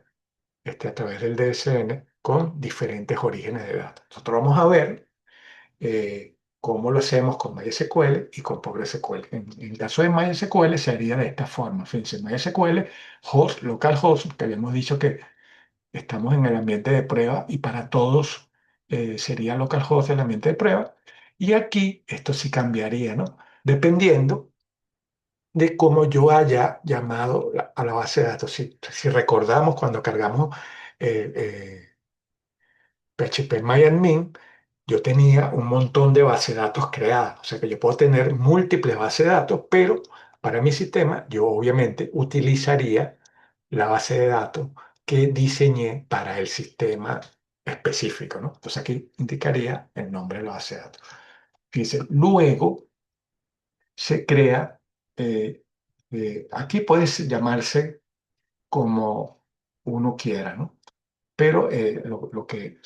a través del DSN con diferentes orígenes de datos. Nosotros vamos a ver cómo lo hacemos con MySQL y con PostgreSQL. En el caso de MySQL se haría de esta forma. Fíjense, MySQL, host, localhost, que habíamos dicho que estamos en el ambiente de prueba y para todos sería localhost el ambiente de prueba. Y aquí esto sí cambiaría, ¿no? Dependiendo de cómo yo haya llamado a la base de datos. Si recordamos cuando cargamos eh, PHP yo tenía un montón de bases de datos creadas, o sea que yo puedo tener múltiples bases de datos, pero para mi sistema yo obviamente utilizaría la base de datos que diseñé para el sistema específico, ¿no? Entonces aquí indicaría el nombre de la base de datos. Fíjense, luego se crea, eh, aquí puede llamarse como uno quiera, ¿no? Pero lo que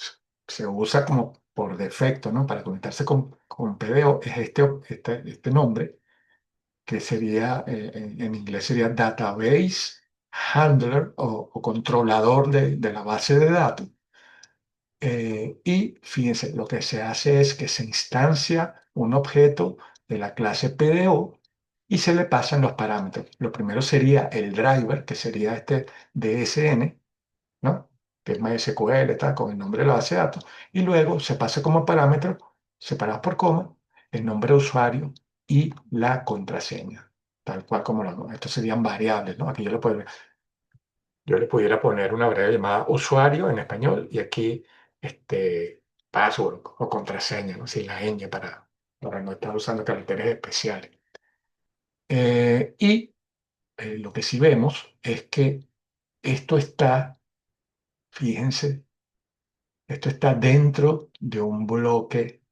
se usa como por defecto, ¿no? Para conectarse con PDO es este nombre, que sería, en inglés sería Database Handler o controlador de la base de datos. Y fíjense, lo que se hace es que se instancia un objeto de la clase PDO y se le pasan los parámetros. Lo primero sería el driver, que sería este DSN, ¿no? Que es MySQL, tal, con el nombre de la base de datos, y luego se pasa como parámetro, separados por coma, el nombre de usuario y la contraseña, tal cual como estos serían variables, ¿no? Aquí yo le pudiera poner una variable llamada usuario en español y aquí password o contraseña, ¿no? Sin la ñ para no estar usando caracteres especiales. Y lo que sí vemos es que esto está, fíjense, esto está dentro de un bloque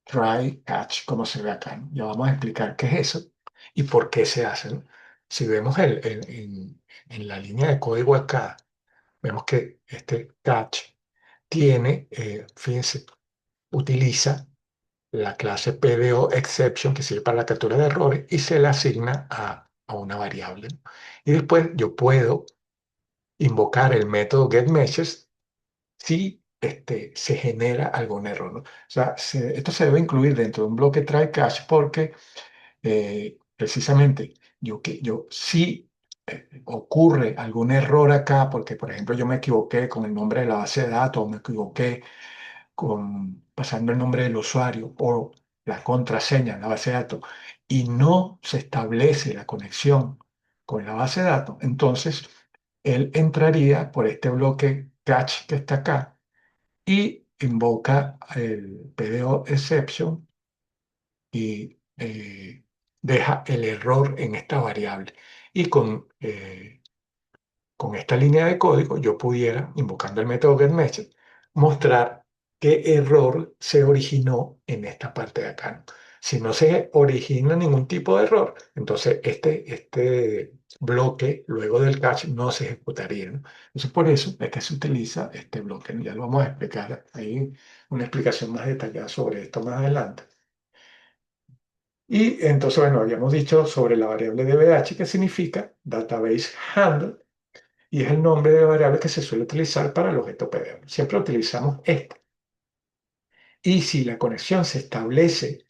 try catch, como se ve acá, ¿no? Ya vamos a explicar qué es eso y por qué se hace, ¿no? Si vemos en la línea de código acá, vemos que este catch tiene, fíjense, utiliza la clase PDO exception, que sirve para la captura de errores, y se le asigna a una variable, ¿no? Y después yo puedo invocar el método getMessages si se genera algún error, ¿no? O sea, esto se debe incluir dentro de un bloque try catch porque precisamente yo si ocurre algún error acá, porque por ejemplo yo me equivoqué con el nombre de la base de datos, o me equivoqué pasando el nombre del usuario o la contraseña en la base de datos y no se establece la conexión con la base de datos, entonces él entraría por este bloque catch que está acá y invoca el PDO exception y deja el error en esta variable. Y con esta línea de código yo pudiera, invocando el método getMessage, mostrar qué error se originó en esta parte de acá, ¿no? Si no se origina ningún tipo de error, entonces este bloque luego del catch no se ejecutaría, ¿no? Entonces por eso es que se utiliza este bloque, ¿no? Ya lo vamos a explicar. Hay una explicación más detallada sobre esto más adelante. Y entonces, bueno, habíamos dicho sobre la variable DBH que significa Database Handle y es el nombre de variable que se suele utilizar para el objeto PDO. Siempre utilizamos este. Y si la conexión se establece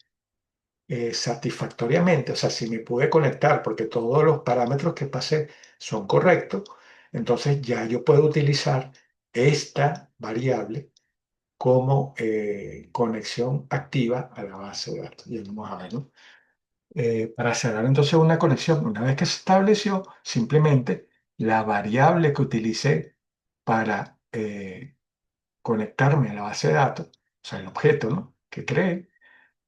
satisfactoriamente, o sea, si me pude conectar porque todos los parámetros que pasé son correctos, entonces ya yo puedo utilizar esta variable como conexión activa a la base de datos. Y vamos a ver, ¿no? Para cerrar entonces una conexión, una vez que se estableció, simplemente la variable que utilicé para conectarme a la base de datos, o sea, el objeto, ¿no?, que creé,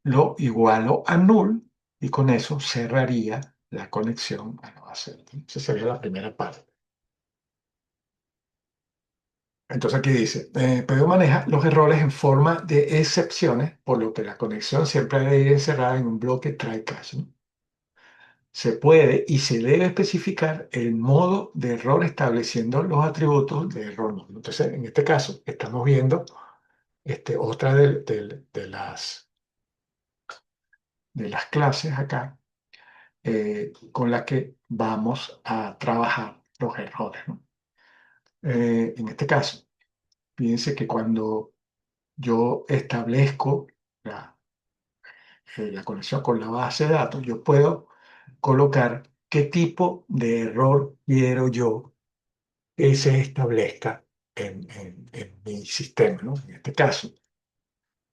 lo igualo a null y con eso cerraría la conexión a la base de datos. Esa sería la primera parte. Entonces aquí dice, PDO maneja los errores en forma de excepciones, por lo que la conexión siempre debe ir encerrada en un bloque try catch, ¿no? Se puede y se debe especificar el modo de error estableciendo los atributos de error módulo. Entonces, en este caso, estamos viendo otra de las clases acá con la que vamos a trabajar los errores, ¿no? En este caso, fíjense que cuando yo establezco la conexión con la base de datos, yo puedo colocar qué tipo de error quiero yo que se establezca en mi sistema, ¿no? En este caso,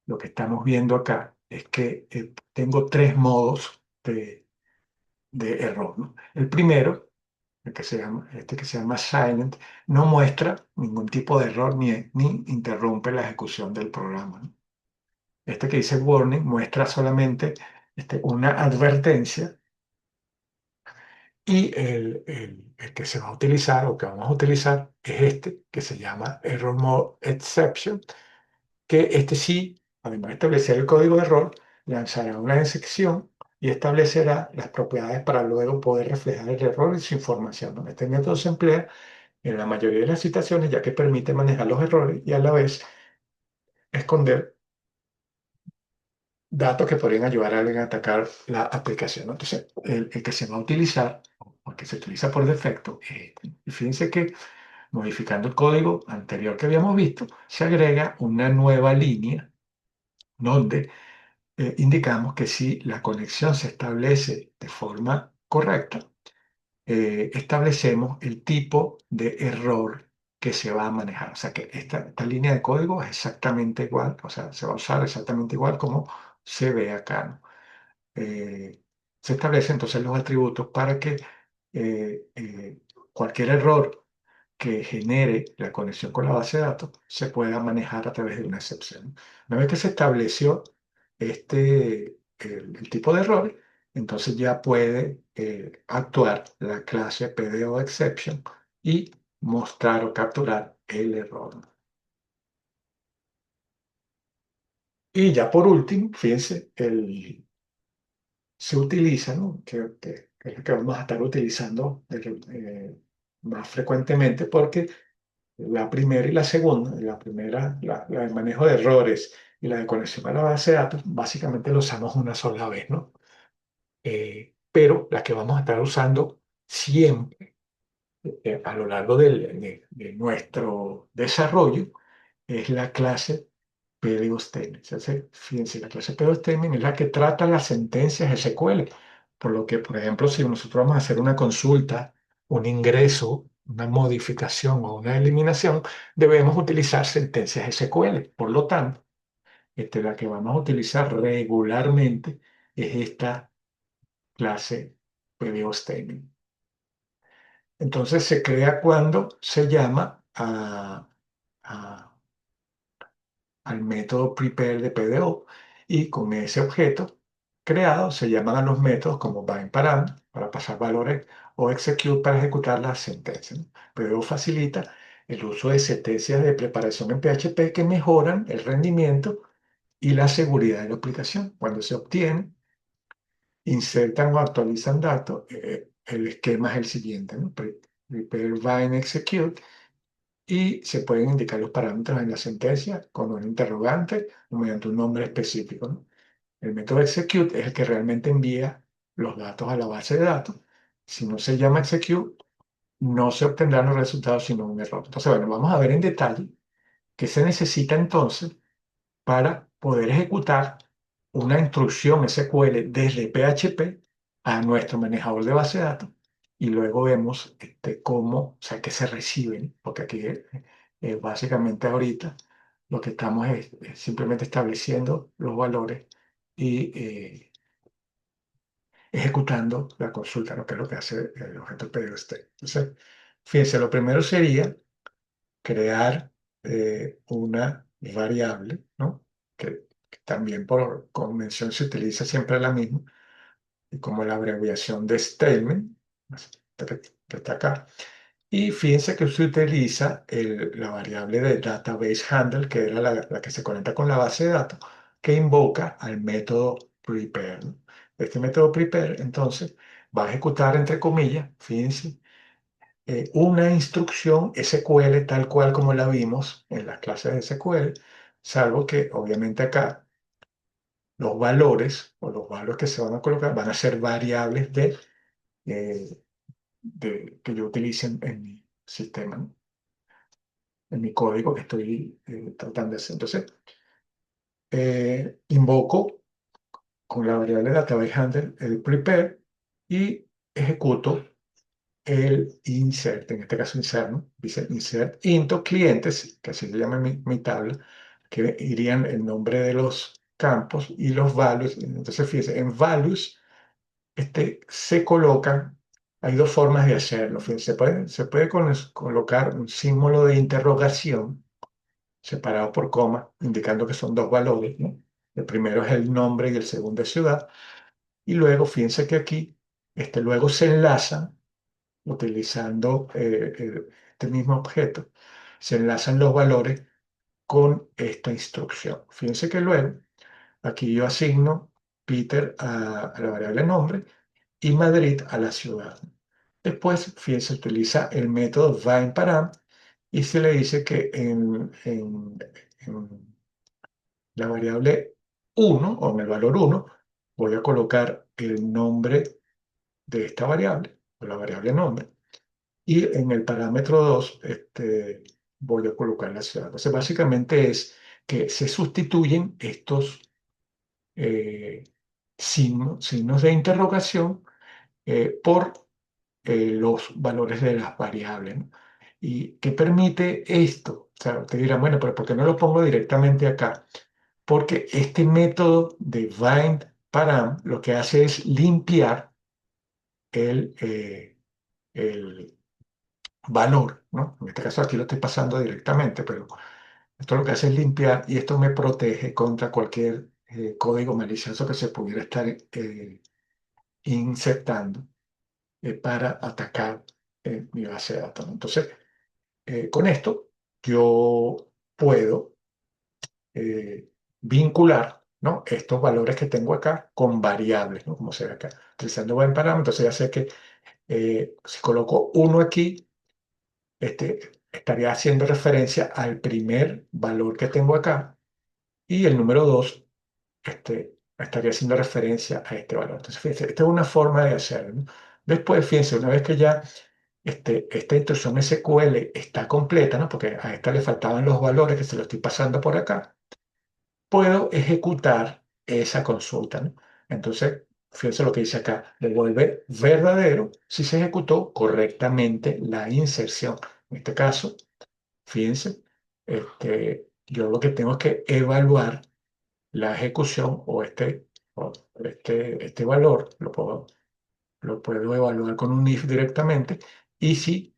lo que estamos viendo acá es que tengo tres modos de error, ¿no? El primero, este que se llama silent, no muestra ningún tipo de error ni interrumpe la ejecución del programa, ¿no? Este que dice warning muestra solamente una advertencia y el que se va a utilizar o que vamos a utilizar es este que se llama Error Mode Exception, que este sí, además de establecer el código de error, lanzará una excepción y establecerá las propiedades para luego poder reflejar el error y su información, ¿no? Este método se emplea en la mayoría de las situaciones ya que permite manejar los errores y a la vez esconder datos que podrían ayudar a alguien a atacar la aplicación, ¿no? Entonces, el que se va a utilizar, o el que se utiliza por defecto, es este. Y fíjense que modificando el código anterior que habíamos visto, se agrega una nueva línea donde indicamos que si la conexión se establece de forma correcta, establecemos el tipo de error que se va a manejar. O sea que esta línea de código es exactamente igual, o sea, se va a usar exactamente igual como se ve acá, ¿no? Se establecen entonces los atributos para que cualquier error que genere la conexión con la base de datos se pueda manejar a través de una excepción. Una vez que se estableció el tipo de error, entonces ya puede actuar la clase PDO exception y mostrar o capturar el error. Y ya por último, fíjense, se utiliza, ¿no? Que es lo que vamos a estar utilizando más frecuentemente porque la primera y la segunda, la primera, la del manejo de errores y la de conexión a la base de datos, básicamente lo usamos una sola vez, ¿no? Pero la que vamos a estar usando siempre a lo largo de nuestro desarrollo es la clase PDO Statement. Fíjense, la clase PDO Statement es la que trata las sentencias SQL. Por lo que, por ejemplo, si nosotros vamos a hacer una consulta, un ingreso, una modificación o una eliminación, debemos utilizar sentencias SQL. Por lo tanto, la que vamos a utilizar regularmente es esta clase PDO Statement. Entonces se crea cuando se llama a- al método prepare de PDO y con ese objeto creado se llaman a los métodos como bindParam para pasar valores o execute para ejecutar las sentencias, ¿no? PDO facilita el uso de sentencias de preparación en PHP que mejoran el rendimiento y la seguridad de la aplicación. Cuando se obtiene, insertan o actualizan datos, el esquema es el siguiente, ¿no? Prepare, bind, execute y se pueden indicar los parámetros en la sentencia con un interrogante o mediante un nombre específico, ¿no? El método execute es el que realmente envía los datos a la base de datos. Si no se llama execute, no se obtendrán los resultados sino un error. Entonces, bueno, vamos a ver en detalle qué se necesita entonces para poder ejecutar una instrucción SQL desde PHP a nuestro manejador de base de datos y luego vemos cómo, o sea, que se reciben, porque aquí básicamente ahorita lo que estamos es simplemente estableciendo los valores y ejecutando la consulta, ¿no? Que es lo que hace el objeto pedido state. Entonces, fíjense, lo primero sería crear una variable, ¿no? Que también por convención se utiliza siempre la misma, y como la abreviación de statement, que está acá. Y fíjense que se utiliza la variable de database handle, que era la que se conecta con la base de datos, que invoca al método prepare, ¿no? Este método prepare, entonces, va a ejecutar, entre comillas, fíjense, una instrucción SQL tal cual como la vimos en las clases de SQL, salvo que obviamente acá los valores o los valores que se van a colocar van a ser variables eh, que yo utilice en mi sistema, ¿no? En mi código que estoy tratando de hacer. Entonces, invoco con la variable database handle el prepare y ejecuto el insert, en este caso insert, ¿no? Dice insert into clientes, que así se llama mi tabla, que irían el nombre de los campos y los values. Entonces, fíjense, en values se colocan, hay dos formas de hacerlo. Fíjense, se puede colocar un símbolo de interrogación separado por coma, indicando que son dos valores, ¿no? El primero es el nombre y el segundo es ciudad. Y luego, fíjense que aquí, luego se enlazan utilizando este mismo objeto, se enlazan los valores con esta instrucción. Fíjense que luego aquí yo asigno Peter a la variable nombre y Madrid a la ciudad. Después, fíjense, utiliza el método VineParam y se le dice que en la variable uno o en el valor uno voy a colocar el nombre de esta variable, o la variable nombre, y en el parámetro 2 voy a colocar la ciudad. Entonces, básicamente es que se sustituyen estos eh, signos de interrogación por los valores de las variables, ¿no? ¿Y qué permite esto? O sea, usted dirá, bueno, pero ¿por qué no lo pongo directamente acá? Porque este método de bind param lo que hace es limpiar el valor, ¿no? En este caso aquí lo estoy pasando directamente, pero esto lo que hace es limpiar y esto me protege contra cualquier código malicioso que se pudiera estar insertando para atacar mi base de datos, ¿no? Entonces, con esto yo puedo vincular, ¿no? Estos valores que tengo acá con variables, ¿no? Como se ve acá. Utilizando buen parámetro, entonces ya sé que si coloco uno aquí, estaría haciendo referencia al primer valor que tengo acá y el número 2 estaría haciendo referencia a este valor. Entonces, fíjense, esta es una forma de hacerlo, ¿no? Después, fíjense, una vez que ya esta instrucción SQL está completa, ¿no? Porque a esta le faltaban los valores que se lo estoy pasando por acá, puedo ejecutar esa consulta, ¿no? Entonces, fíjense lo que dice acá, devuelve verdadero si se ejecutó correctamente la inserción. En este caso, fíjense, yo lo que tengo es que evaluar la ejecución o este valor, lo puedo evaluar con un if directamente, y si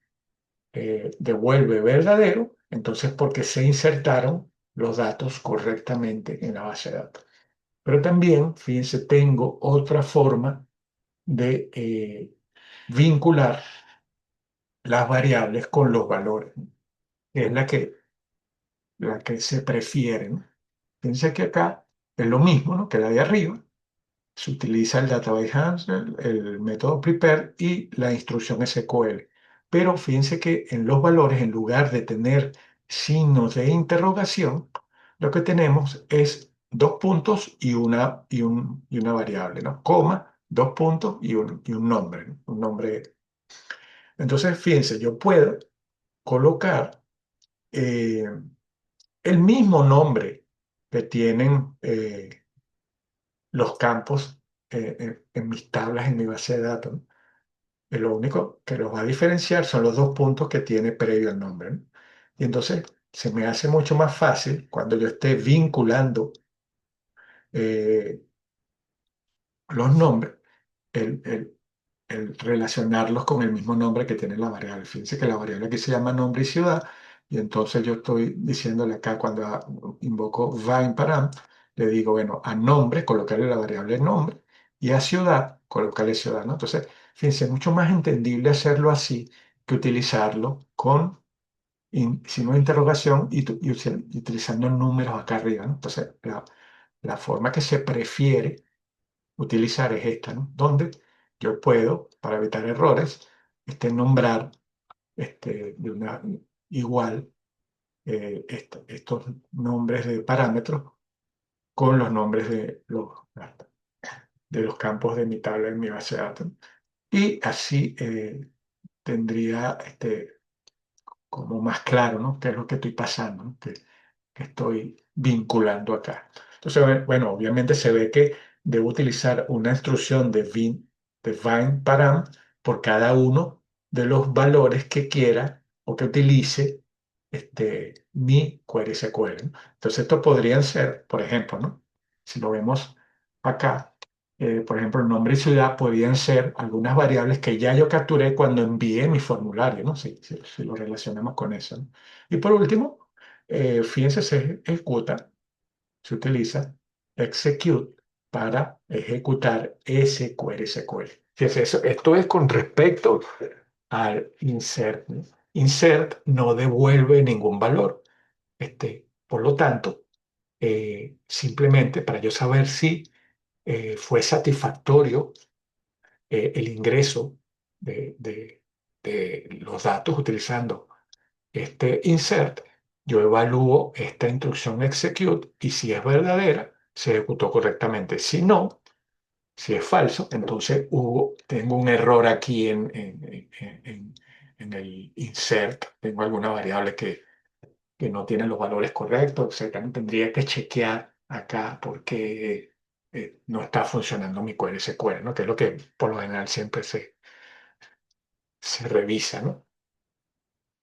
devuelve verdadero, entonces porque se insertaron los datos correctamente en la base de datos. Pero también, fíjense, tengo otra forma de vincular las variables con los valores, que es la que se prefiere, ¿no? Fíjense que acá es lo mismo, ¿no?, que la de arriba. Se utiliza el Database Handler, el método prepare y la instrucción SQL. Pero fíjense que en los valores, en lugar de tener signos de interrogación, lo que tenemos es dos puntos y una variable, ¿no? Coma, dos puntos y un nombre, ¿no? Un nombre. Entonces, fíjense, yo puedo colocar eh, el mismo nombre que tienen los campos en mis tablas, en mi base de datos, ¿no? Y lo único que los va a diferenciar son los dos puntos que tiene previo el nombre, ¿no? Y entonces se me hace mucho más fácil cuando yo esté vinculando eh, los nombres, el relacionarlos con el mismo nombre que tiene la variable. Fíjense que la variable aquí se llama nombre y ciudad, y entonces yo estoy diciéndole acá cuando invoco va le digo, bueno, a nombre, colocarle la variable nombre, y a ciudad, colocarle ciudad, ¿no? Entonces, fíjense, es mucho más entendible hacerlo así que utilizarlo con signo de interrogación y utilizando números acá arriba, ¿no? Entonces, la forma que se prefiere utilizar es esta, ¿no? Donde yo puedo, para evitar errores, nombrar de una igual estos nombres de parámetros con los nombres de los campos de mi tabla en mi base de datos. Y así tendría como más claro, ¿no?, qué es lo que estoy pasando, ¿no?, que estoy vinculando acá. Entonces, bueno, obviamente se ve que debo utilizar una instrucción de bind param por cada uno de los valores que quiera o que utilice mi query SQL, ¿no? Entonces, esto podrían ser, por ejemplo, ¿no?, si lo vemos acá, por ejemplo, el nombre y ciudad podrían ser algunas variables que ya yo capturé cuando envié mi formulario, ¿no? Si lo relacionamos con eso, ¿no? Y por último, fíjense, se utiliza execute para ejecutar ese query SQL. Fíjense, esto es con respecto al insert, ¿no? Insert no devuelve ningún valor. Por lo tanto, simplemente para yo saber si fue satisfactorio el ingreso de los datos utilizando este insert, yo evalúo esta instrucción execute y si es verdadera, se ejecutó correctamente. Si no, si es falso, entonces tengo un error aquí en el insert, tengo alguna variable que no tiene los valores correctos, etcétera. Tendría que chequear acá porque no está funcionando mi query SQL, ¿no?, que es lo que por lo general siempre se revisa, ¿no?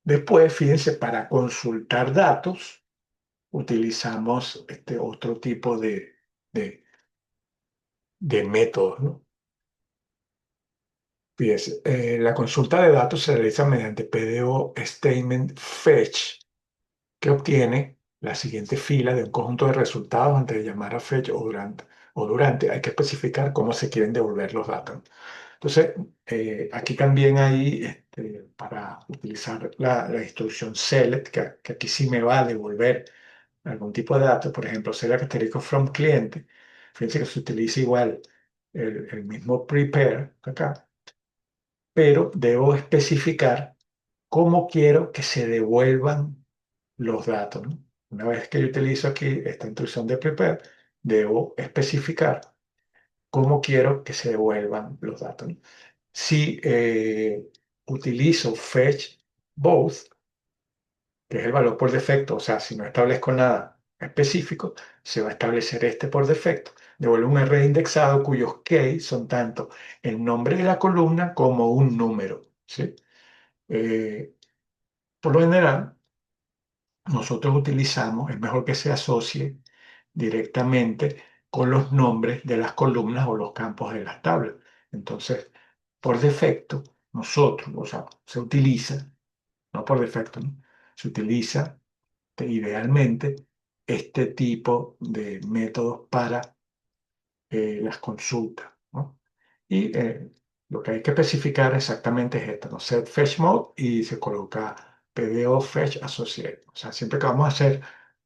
Después, fíjense, para consultar datos, utilizamos este otro tipo de, de métodos, ¿no? Fíjense, la consulta de datos se realiza mediante PDO Statement Fetch, que obtiene la siguiente fila de un conjunto de resultados antes de llamar a fetch o durante. Hay que especificar cómo se quieren devolver los datos. Entonces, aquí también hay, para utilizar la instrucción select, que aquí sí me va a devolver algún tipo de datos, por ejemplo, select asterisco from cliente. Fíjense que se utiliza igual el mismo prepare acá, pero debo especificar cómo quiero que se devuelvan los datos, ¿no? Una vez que yo utilizo aquí esta instrucción de prepare, debo especificar cómo quiero que se devuelvan los datos, ¿no? Si utilizo fetch both, que es el valor por defecto, o sea, si no establezco nada específico, se va a establecer este por defecto. Devuelve un array indexado cuyos key son tanto el nombre de la columna como un número, ¿sí? Eh, por lo general, nosotros utilizamos, es mejor que se asocie directamente con los nombres de las columnas o los campos de las tablas. Entonces, por defecto, nosotros, o sea, se utiliza, no por defecto, ¿no? Se utiliza idealmente este tipo de métodos para las consultas, ¿no? Y lo que hay que especificar exactamente es esto, ¿no? Set fetch mode y se coloca PDO fetch associate. O sea, siempre que vamos a hacer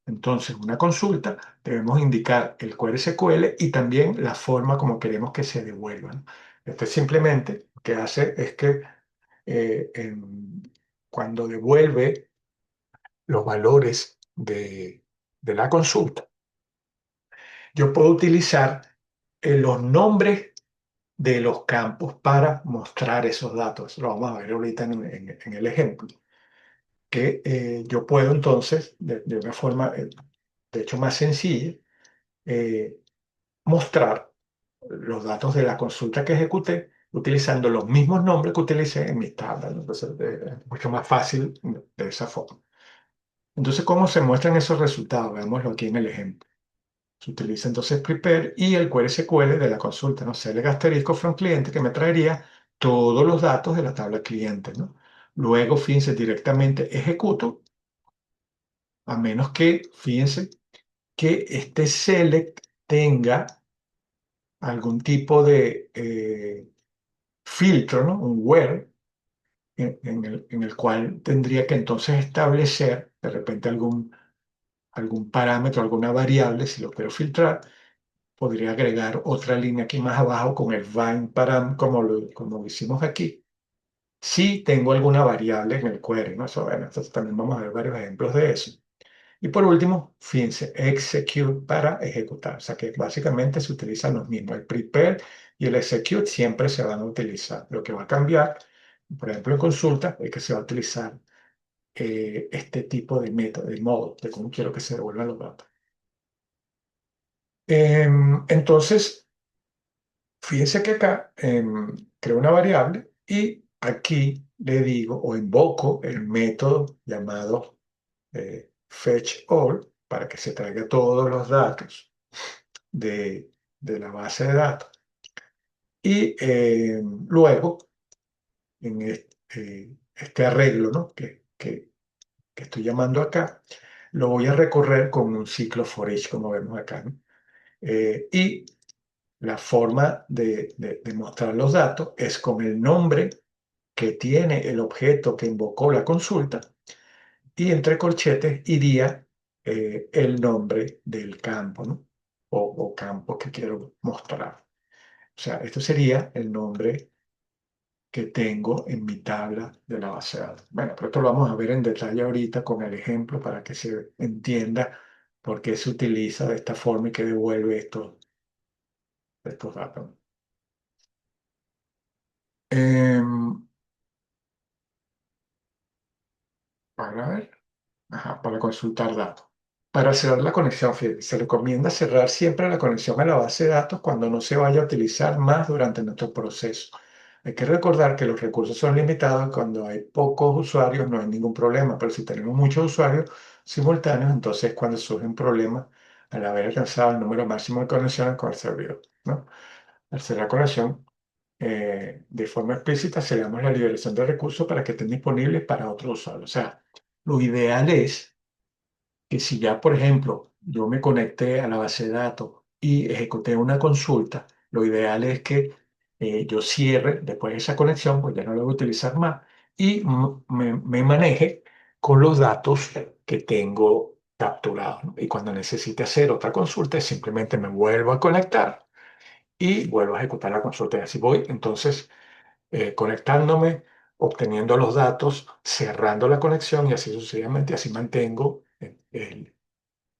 entonces una consulta, debemos indicar el query SQL y también la forma como queremos que se devuelvan. Este simplemente lo que hace es que cuando devuelve los valores de la consulta, yo puedo utilizar los nombres de los campos para mostrar esos datos. Lo vamos a ver ahorita en el ejemplo. Que yo puedo entonces, de una forma, de hecho, más sencilla, eh, mostrar los datos de la consulta que ejecuté utilizando los mismos nombres que utilicé en mis tablas, ¿no? Entonces, es mucho más fácil de esa forma. Entonces, ¿cómo se muestran esos resultados? Veámoslo aquí en el ejemplo. Se utiliza entonces prepare y el query SQL de la consulta, ¿no? Select asterisco from cliente que me traería todos los datos de la tabla cliente, ¿no? Luego, fíjense, directamente ejecuto, a menos que, fíjense, que este select tenga algún tipo de filtro, ¿no? Un where, en el cual tendría que entonces establecer de repente algún parámetro, alguna variable, si lo quiero filtrar. Podría agregar otra línea aquí más abajo con el bind param, como lo hicimos aquí. Si tengo alguna variable en el query, ¿no? Eso, bueno, entonces también vamos a ver varios ejemplos de eso. Y por último, fíjense, execute para ejecutar. O sea que básicamente se utilizan los mismos. El prepare y el execute siempre se van a utilizar. Lo que va a cambiar, por ejemplo, en consulta, es que se va a utilizar este tipo de método, de modo, de cómo quiero que se devuelvan los datos. Entonces, fíjense que acá creo una variable y aquí le digo o invoco el método llamado fetch all para que se traiga todos los datos de, de la base de datos. Y luego, en este arreglo, ¿no? que estoy llamando acá, lo voy a recorrer con un ciclo for each, como vemos acá, ¿no? Y la forma de mostrar los datos es con el nombre que tiene el objeto que invocó la consulta y entre corchetes iría el nombre del campo, ¿no? O campo que quiero mostrar. O sea, esto sería el nombre que tengo en mi tabla de la base de datos. Bueno, pero esto lo vamos a ver en detalle ahorita con el ejemplo para que se entienda por qué se utiliza de esta forma y que devuelve estos datos. Em, para ver. Ajá, para consultar datos. Para cerrar la conexión, fíjate, se recomienda cerrar siempre la conexión a la base de datos cuando no se vaya a utilizar más durante nuestro proceso. Hay que recordar que los recursos son limitados. Cuando hay pocos usuarios no hay ningún problema, pero si tenemos muchos usuarios simultáneos, entonces cuando surge un problema al haber alcanzado el número máximo de conexiones con el servidor, ¿no? Al cerrar conexión, de forma explícita, sellamos la liberación de recursos para que estén disponibles para otros usuarios. O sea, lo ideal es que si ya, por ejemplo, yo me conecté a la base de datos y ejecuté una consulta, lo ideal es que yo cierre después de esa conexión, pues ya no la voy a utilizar más, y me maneje con los datos que tengo capturados, ¿no? Y cuando necesite hacer otra consulta, simplemente me vuelvo a conectar y vuelvo a ejecutar la consulta. Y así voy, entonces, conectándome, obteniendo los datos, cerrando la conexión y así sucesivamente, así mantengo el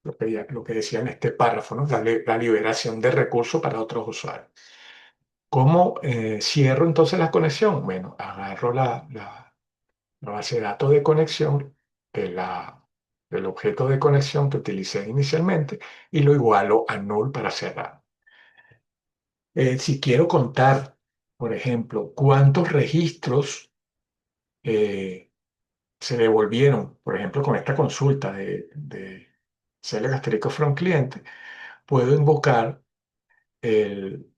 lo que decía en este párrafo, ¿no? La liberación de recursos para otros usuarios. ¿Cómo cierro entonces la conexión? Bueno, agarro la base de datos de conexión de del objeto de conexión que utilicé inicialmente y lo igualo a null para cerrar. Si quiero contar, por ejemplo, cuántos registros eh, se devolvieron, por ejemplo, con esta consulta de select asterisk from cliente, puedo invocar el,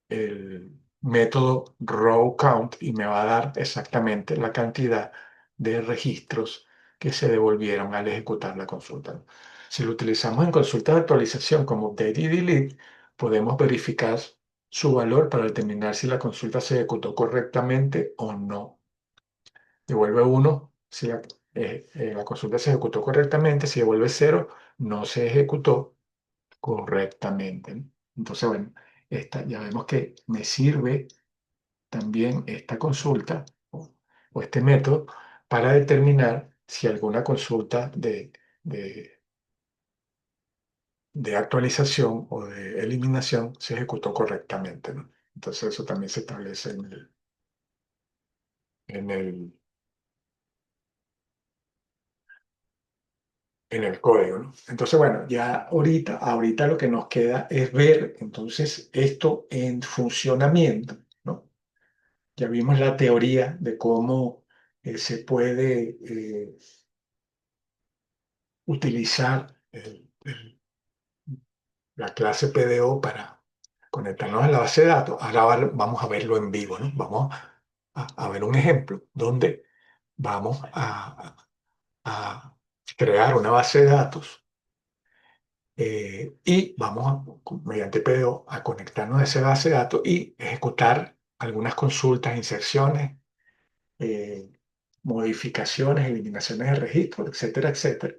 el método row count y me va a dar exactamente la cantidad de registros que se devolvieron al ejecutar la consulta, ¿no? Si lo utilizamos en consultas de actualización como update y delete, podemos verificar su valor para determinar si la consulta se ejecutó correctamente o no. Devuelve uno si la consulta se ejecutó correctamente, si devuelve cero, no se ejecutó correctamente, ¿no? Entonces, bueno, ya vemos que me sirve también esta consulta o este método para determinar si alguna consulta de actualización o de eliminación se ejecutó correctamente, ¿no? Entonces, eso también se establece en el, en el código, ¿no? Entonces, bueno, ya ahorita lo que nos queda es ver entonces esto en funcionamiento, ¿no? Ya vimos la teoría de cómo se puede utilizar la clase PDO para conectarnos a la base de datos. Ahora vamos a verlo en vivo, ¿no? Vamos a ver un ejemplo donde vamos a crear una base de datos y vamos mediante PDO a conectarnos a esa base de datos y ejecutar algunas consultas, inserciones, eh, modificaciones, eliminaciones de registros, etcétera, etcétera,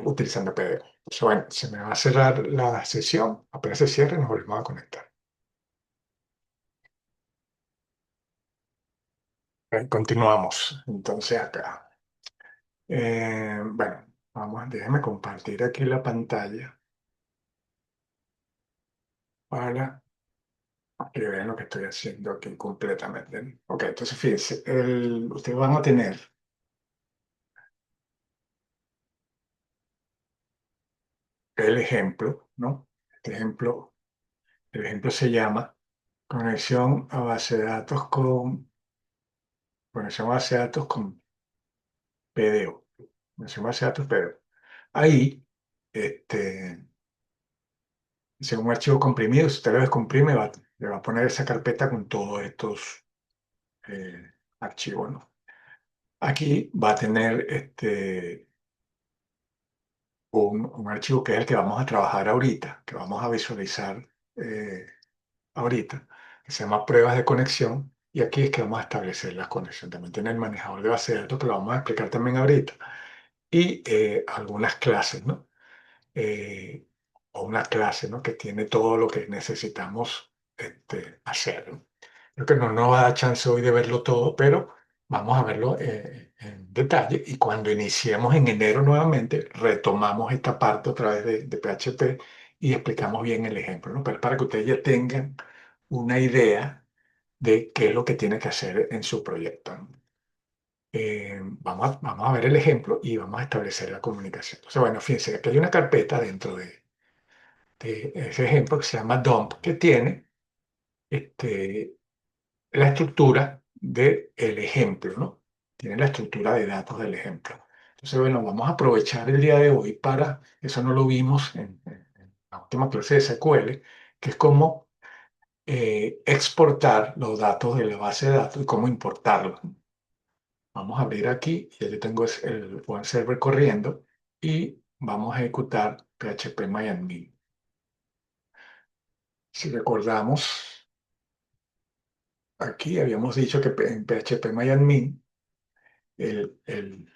utilizando PDO. Entonces, bueno, se me va a cerrar la sesión, apenas se cierre nos volvemos a conectar. Continuamos entonces acá. Bueno, déjame compartir aquí la pantalla para que vean lo que estoy haciendo aquí completamente, ¿no? Ok, entonces fíjense, ustedes van a tener el ejemplo, ¿no? Este ejemplo, el ejemplo se llama conexión a base de datos conexión a base de datos con PDO. Conexión a base de datos PDO. Ahí, este, según un archivo comprimido, si usted lo descomprime, le va a poner esa carpeta con todos estos archivos, ¿no? Aquí va a tener un archivo que es el que vamos a trabajar ahorita, que vamos a visualizar eh, ahorita, que se llama pruebas de conexión. Y aquí es que vamos a establecer las conexiones. También tiene el manejador de base de datos, que lo vamos a explicar también ahorita. Y algunas clases, ¿no? O una clase, ¿no? Que tiene todo lo que necesitamos hacer, ¿no? Creo que no nos va a dar chance hoy de verlo todo, pero vamos a verlo en detalle y cuando iniciemos en enero nuevamente, retomamos esta parte otra vez de PHP y explicamos bien el ejemplo, ¿no? Pero para que ustedes ya tengan una idea de qué es lo que tiene que hacer en su proyecto, ¿no? Vamos a ver el ejemplo y vamos a establecer la comunicación. Entonces, bueno, fíjense, aquí hay una carpeta dentro de ese ejemplo que se llama dump, que tiene este, la estructura del ejemplo, ¿no? Tiene la estructura de datos del ejemplo. Entonces, bueno, vamos a aprovechar el día de hoy para, eso no lo vimos en la última clase de SQL, que es cómo exportar los datos de la base de datos y cómo importarlos. Vamos a abrir aquí, ya yo tengo el web server corriendo y vamos a ejecutar php-admin. Si recordamos, aquí habíamos dicho que en php-admin el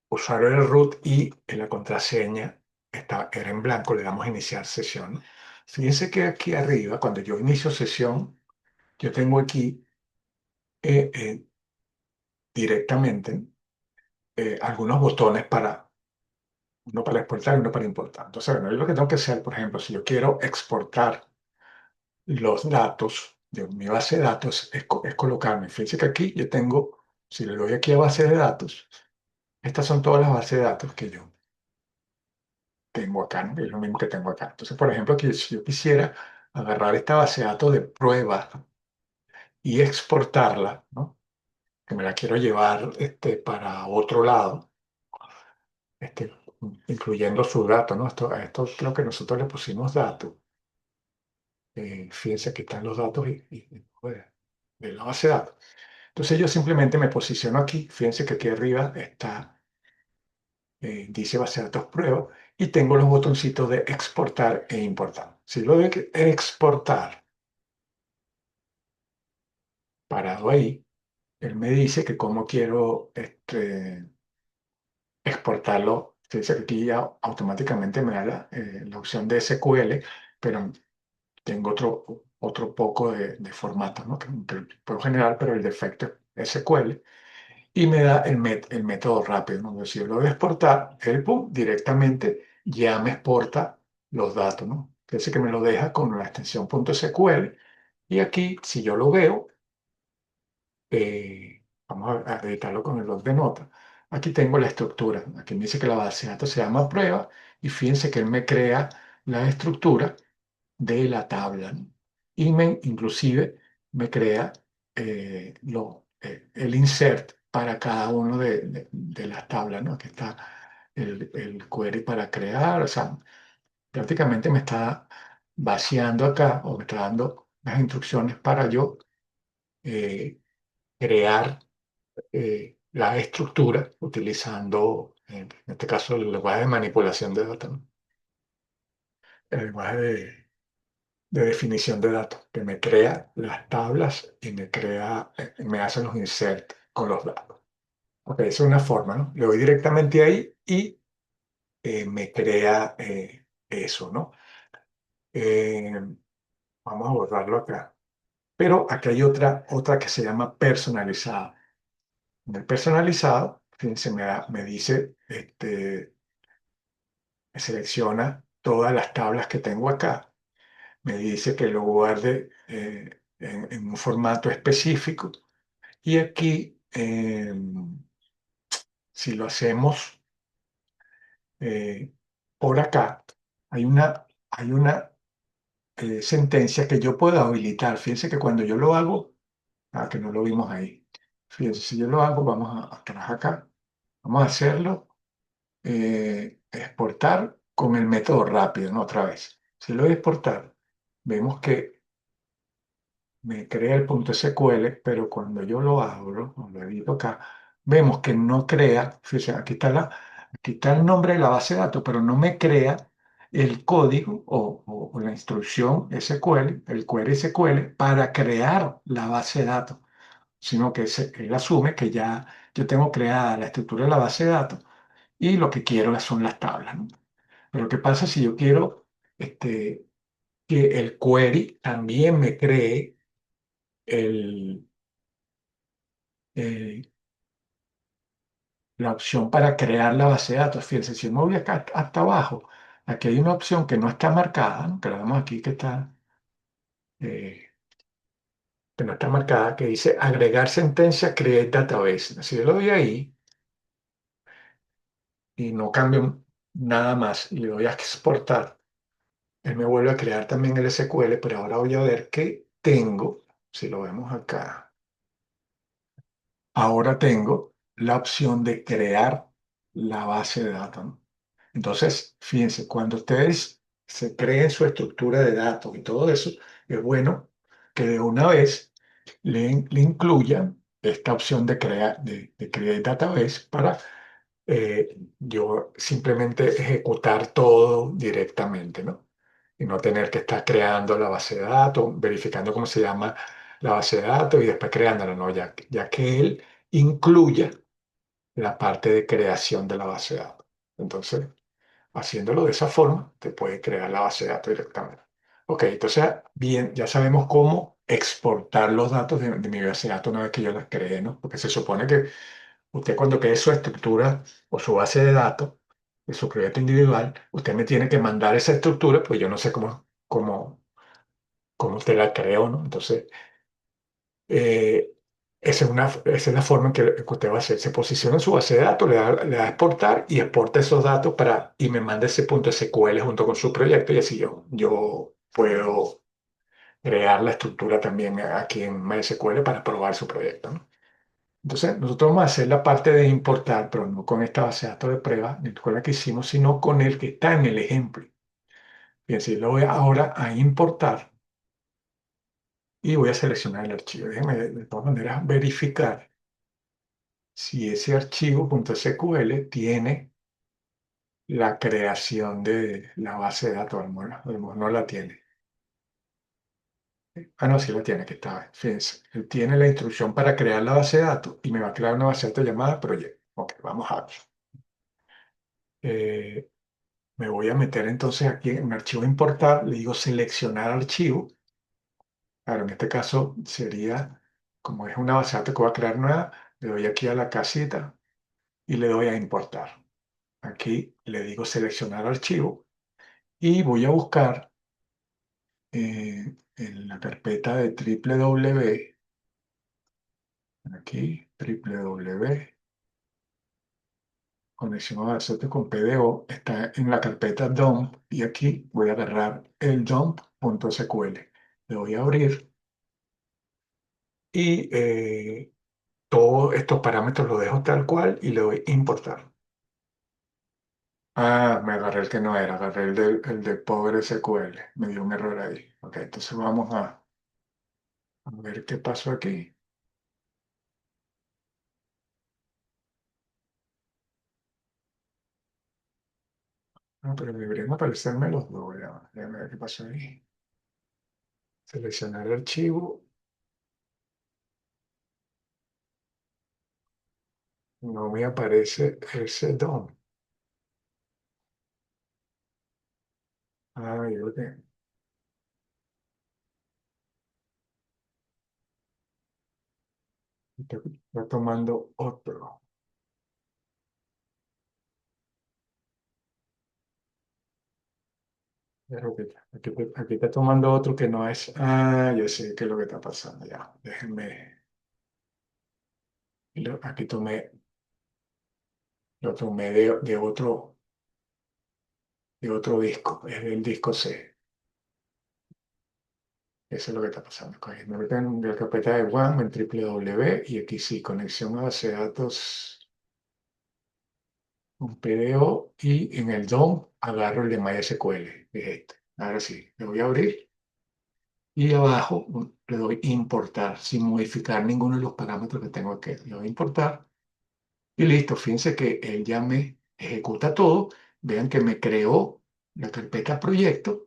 usuario era root y en la contraseña era en blanco, le damos a iniciar sesión. Fíjense que aquí arriba, cuando yo inicio sesión, yo tengo aquí eh, eh, directamente algunos botones para uno para exportar y uno para importar. Entonces, bueno, yo lo que tengo que hacer, por ejemplo, si yo quiero exportar los datos de mi base de datos, es colocarme. Fíjense que aquí yo tengo, si le doy aquí a base de datos, estas son todas las bases de datos que yo tengo acá, ¿no? Es lo mismo que tengo acá. Entonces, por ejemplo, aquí, si yo quisiera agarrar esta base de datos de prueba y exportarla, ¿no? Que me la quiero llevar para otro lado, este, incluyendo su dato, ¿no? A esto creo que nosotros le pusimos datos. Fíjense que están los datos pues, de la base de datos. Entonces yo simplemente me posiciono aquí. Fíjense que aquí arriba está, dice base de datos prueba y tengo los botoncitos de exportar e importar. Si lo de exportar parado ahí, él me dice que cómo quiero exportarlo. Fíjense que aquí ya automáticamente me da la opción de SQL, pero tengo otro poco de formato, ¿no? Que puedo generar, pero el defecto es SQL. Y me da el método rápido, ¿no? Si yo lo voy a exportar, el pum, directamente ya me exporta los datos, ¿no? Fíjense que me lo deja con la extensión .sql. Y aquí, si yo lo veo, vamos a editarlo con el blog de notas. Aquí tengo la estructura. Aquí me dice que la base de datos se llama prueba y fíjense que él me crea la estructura de la tabla, ¿no? Y inclusive me crea el insert para cada uno de las tablas, ¿no? Aquí está el query para crear, o sea, prácticamente me está vaciando acá o me está dando las instrucciones para yo eh, crear la estructura utilizando, en este caso, el lenguaje de manipulación de datos, ¿no? El lenguaje de definición de datos, que me crea las tablas y me hace los inserts con los datos. Ok, esa es una forma, ¿no? Le doy directamente ahí y me crea eso, ¿no? Eh, Vamos a borrarlo acá. Pero aquí hay otra que se llama personalizado. En el personalizado, fíjense, me dice, me selecciona todas las tablas que tengo acá. Me dice que lo guarde en un formato específico. Y aquí, si lo hacemos eh, por acá, hay una sentencia que yo puedo habilitar. Fíjense que cuando yo lo hago, que no lo vimos ahí. Fíjense, si yo lo hago, vamos a trabajar acá. Vamos a hacerlo, exportar con el método rápido, ¿no? Otra vez. Si lo voy a exportar, vemos que me crea el punto SQL, pero cuando yo lo abro, o lo edito acá, vemos que no crea, fíjense, aquí está el nombre de la base de datos, pero no me crea el código o la instrucción SQL, el query SQL, para crear la base de datos, sino que él asume que ya yo tengo creada la estructura de la base de datos y lo que quiero son las tablas, ¿no? Pero ¿qué pasa si yo quiero este, que el query también me cree el, eh, la opción para crear la base de datos? Fíjense, si yo me voy acá hasta abajo, aquí hay una opción que no está marcada, ¿no? Que la vemos aquí eh, que no está marcada, que dice agregar sentencia, create database. Si yo lo doy ahí y no cambio nada más y le doy a exportar, él me vuelve a crear también el SQL, pero ahora voy a ver que tengo, si lo vemos acá, ahora tengo la opción de crear la base de datos, ¿no? Entonces, fíjense, cuando ustedes se creen su estructura de datos y todo eso, es bueno que de una vez le incluyan esta opción de crear database para yo simplemente ejecutar todo directamente, ¿no? Y no tener que estar creando la base de datos, verificando cómo se llama la base de datos y después creándola, ¿no? Ya que él incluya la parte de creación de la base de datos. Entonces, haciéndolo de esa forma, te puede crear la base de datos directamente. Ok, entonces, bien, ya sabemos cómo exportar los datos de mi base de datos una vez que yo las cree, ¿no? Porque se supone que usted cuando cree su estructura o su base de datos, de su proyecto individual, usted me tiene que mandar esa estructura, pues yo no sé cómo usted la creó, ¿no? Entonces, eh, esa es la forma en que usted va a hacer. Se posiciona en su base de datos, le da a exportar y exporta esos datos y me manda ese punto SQL junto con su proyecto y así yo puedo crear la estructura también aquí en MySQL para probar su proyecto, ¿no? Entonces, nosotros vamos a hacer la parte de importar, pero no con esta base de datos de prueba, ni con la que hicimos, sino con el que está en el ejemplo. Bien, si lo voy ahora a importar y voy a seleccionar el archivo. Déjeme de todas maneras verificar si ese archivo .sql tiene la creación de la base de datos. A lo mejor no la tiene. Ah, no, sí la tiene, que está. Fíjense, él tiene la instrucción para crear la base de datos y me va a crear una base de datos llamada proyecto. Ok, vamos a ver. Eh, Me voy a meter entonces aquí en archivo importar, le digo seleccionar archivo. Claro, en este caso sería, como es una base de datos que voy a crear nueva, le doy aquí a la casita y le doy a importar. Aquí le digo seleccionar archivo y voy a buscar en la carpeta de www, aquí, www, conexión a base de datos con PDO, está en la carpeta dump y aquí voy a agarrar el dump.sql. Le voy a abrir y todos estos parámetros los dejo tal cual y le doy importar. Ah, me agarré el que no era, agarré el de Power SQL. Me dio un error ahí. Ok, entonces vamos a ver qué pasó aquí. Ah, pero deberían aparecerme los dos. Ya. Déjame ver qué pasó ahí. Seleccionar el archivo. No me aparece ese DOM. Ah, yo creo que está tomando otro. Pero aquí está tomando otro que no es. Ah, yo sé qué es lo que está pasando ya. Déjenme. Aquí lo tomé de otro disco, es el disco C. Eso es lo que está pasando. Me meto en la carpeta de WAM en www y aquí sí, conexión a base de datos, un PDO y en el DOM agarro el de MySQL, que es este. Ahora sí, le voy a abrir y abajo le doy importar sin modificar ninguno de los parámetros que tengo aquí. Le doy importar y listo. Fíjense que él ya me ejecuta todo. Vean que me creó la carpeta proyecto.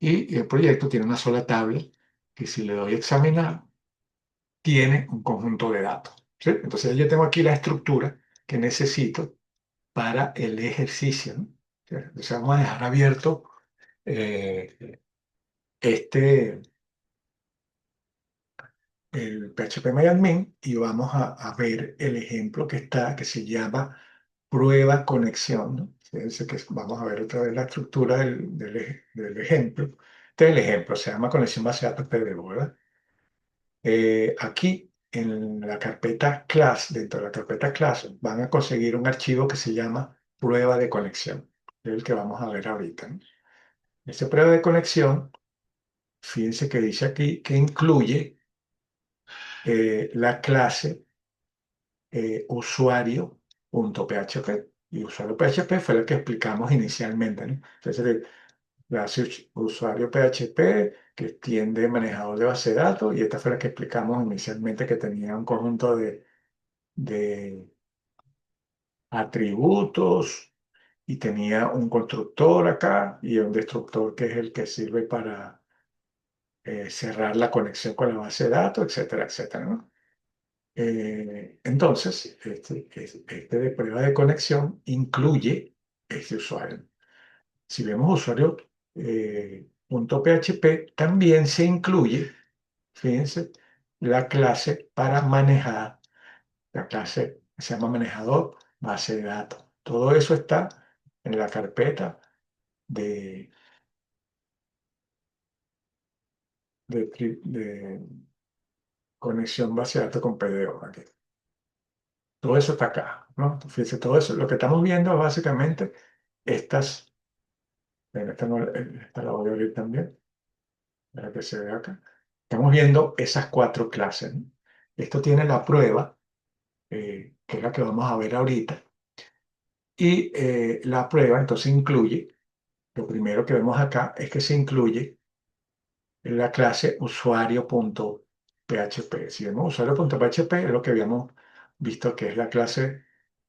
Y el proyecto tiene una sola tabla que si le doy a examinar, tiene un conjunto de datos. ¿Sí? Entonces yo tengo aquí la estructura que necesito para el ejercicio, ¿no? ¿Sí? Entonces vamos a dejar abierto eh, este, el PHP y vamos a ver el ejemplo que está, que se llama prueba conexión, ¿no? Fíjense que vamos a ver otra vez la estructura del ejemplo. Este es el ejemplo, se llama conexión base de datos PDB, ¿verdad? Aquí en la carpeta class, dentro de la carpeta class, van a conseguir un archivo que se llama prueba de conexión, que es el que vamos a ver ahorita, ¿no? Esta prueba de conexión, fíjense que dice aquí que incluye la clase usuario.php. Y usuario PHP fue la que explicamos inicialmente, ¿no? Entonces, clase usuario PHP que extiende manejador de base de datos y esta fue la que explicamos inicialmente que tenía un conjunto de atributos y tenía un constructor acá y un destructor que es el que sirve para cerrar la conexión con la base de datos, etcétera, etcétera, ¿no? Entonces, este de prueba de conexión incluye este usuario. Si vemos usuario .php, también se incluye, fíjense, la clase para manejar, la clase que se llama manejador base de datos. Todo eso está en la carpeta de, de conexión base de datos con PDO. Aquí. Todo eso está acá, ¿no? Fíjense, todo eso, lo que estamos viendo es básicamente estas, bueno, esta la voy a abrir también, para que se vea acá. Estamos viendo esas cuatro clases, ¿no? Esto tiene la prueba, que es la que vamos a ver ahorita, y la prueba entonces incluye, lo primero que vemos acá es que se incluye la clase usuario.php. Si vemos usuario.php es lo que habíamos visto que es la clase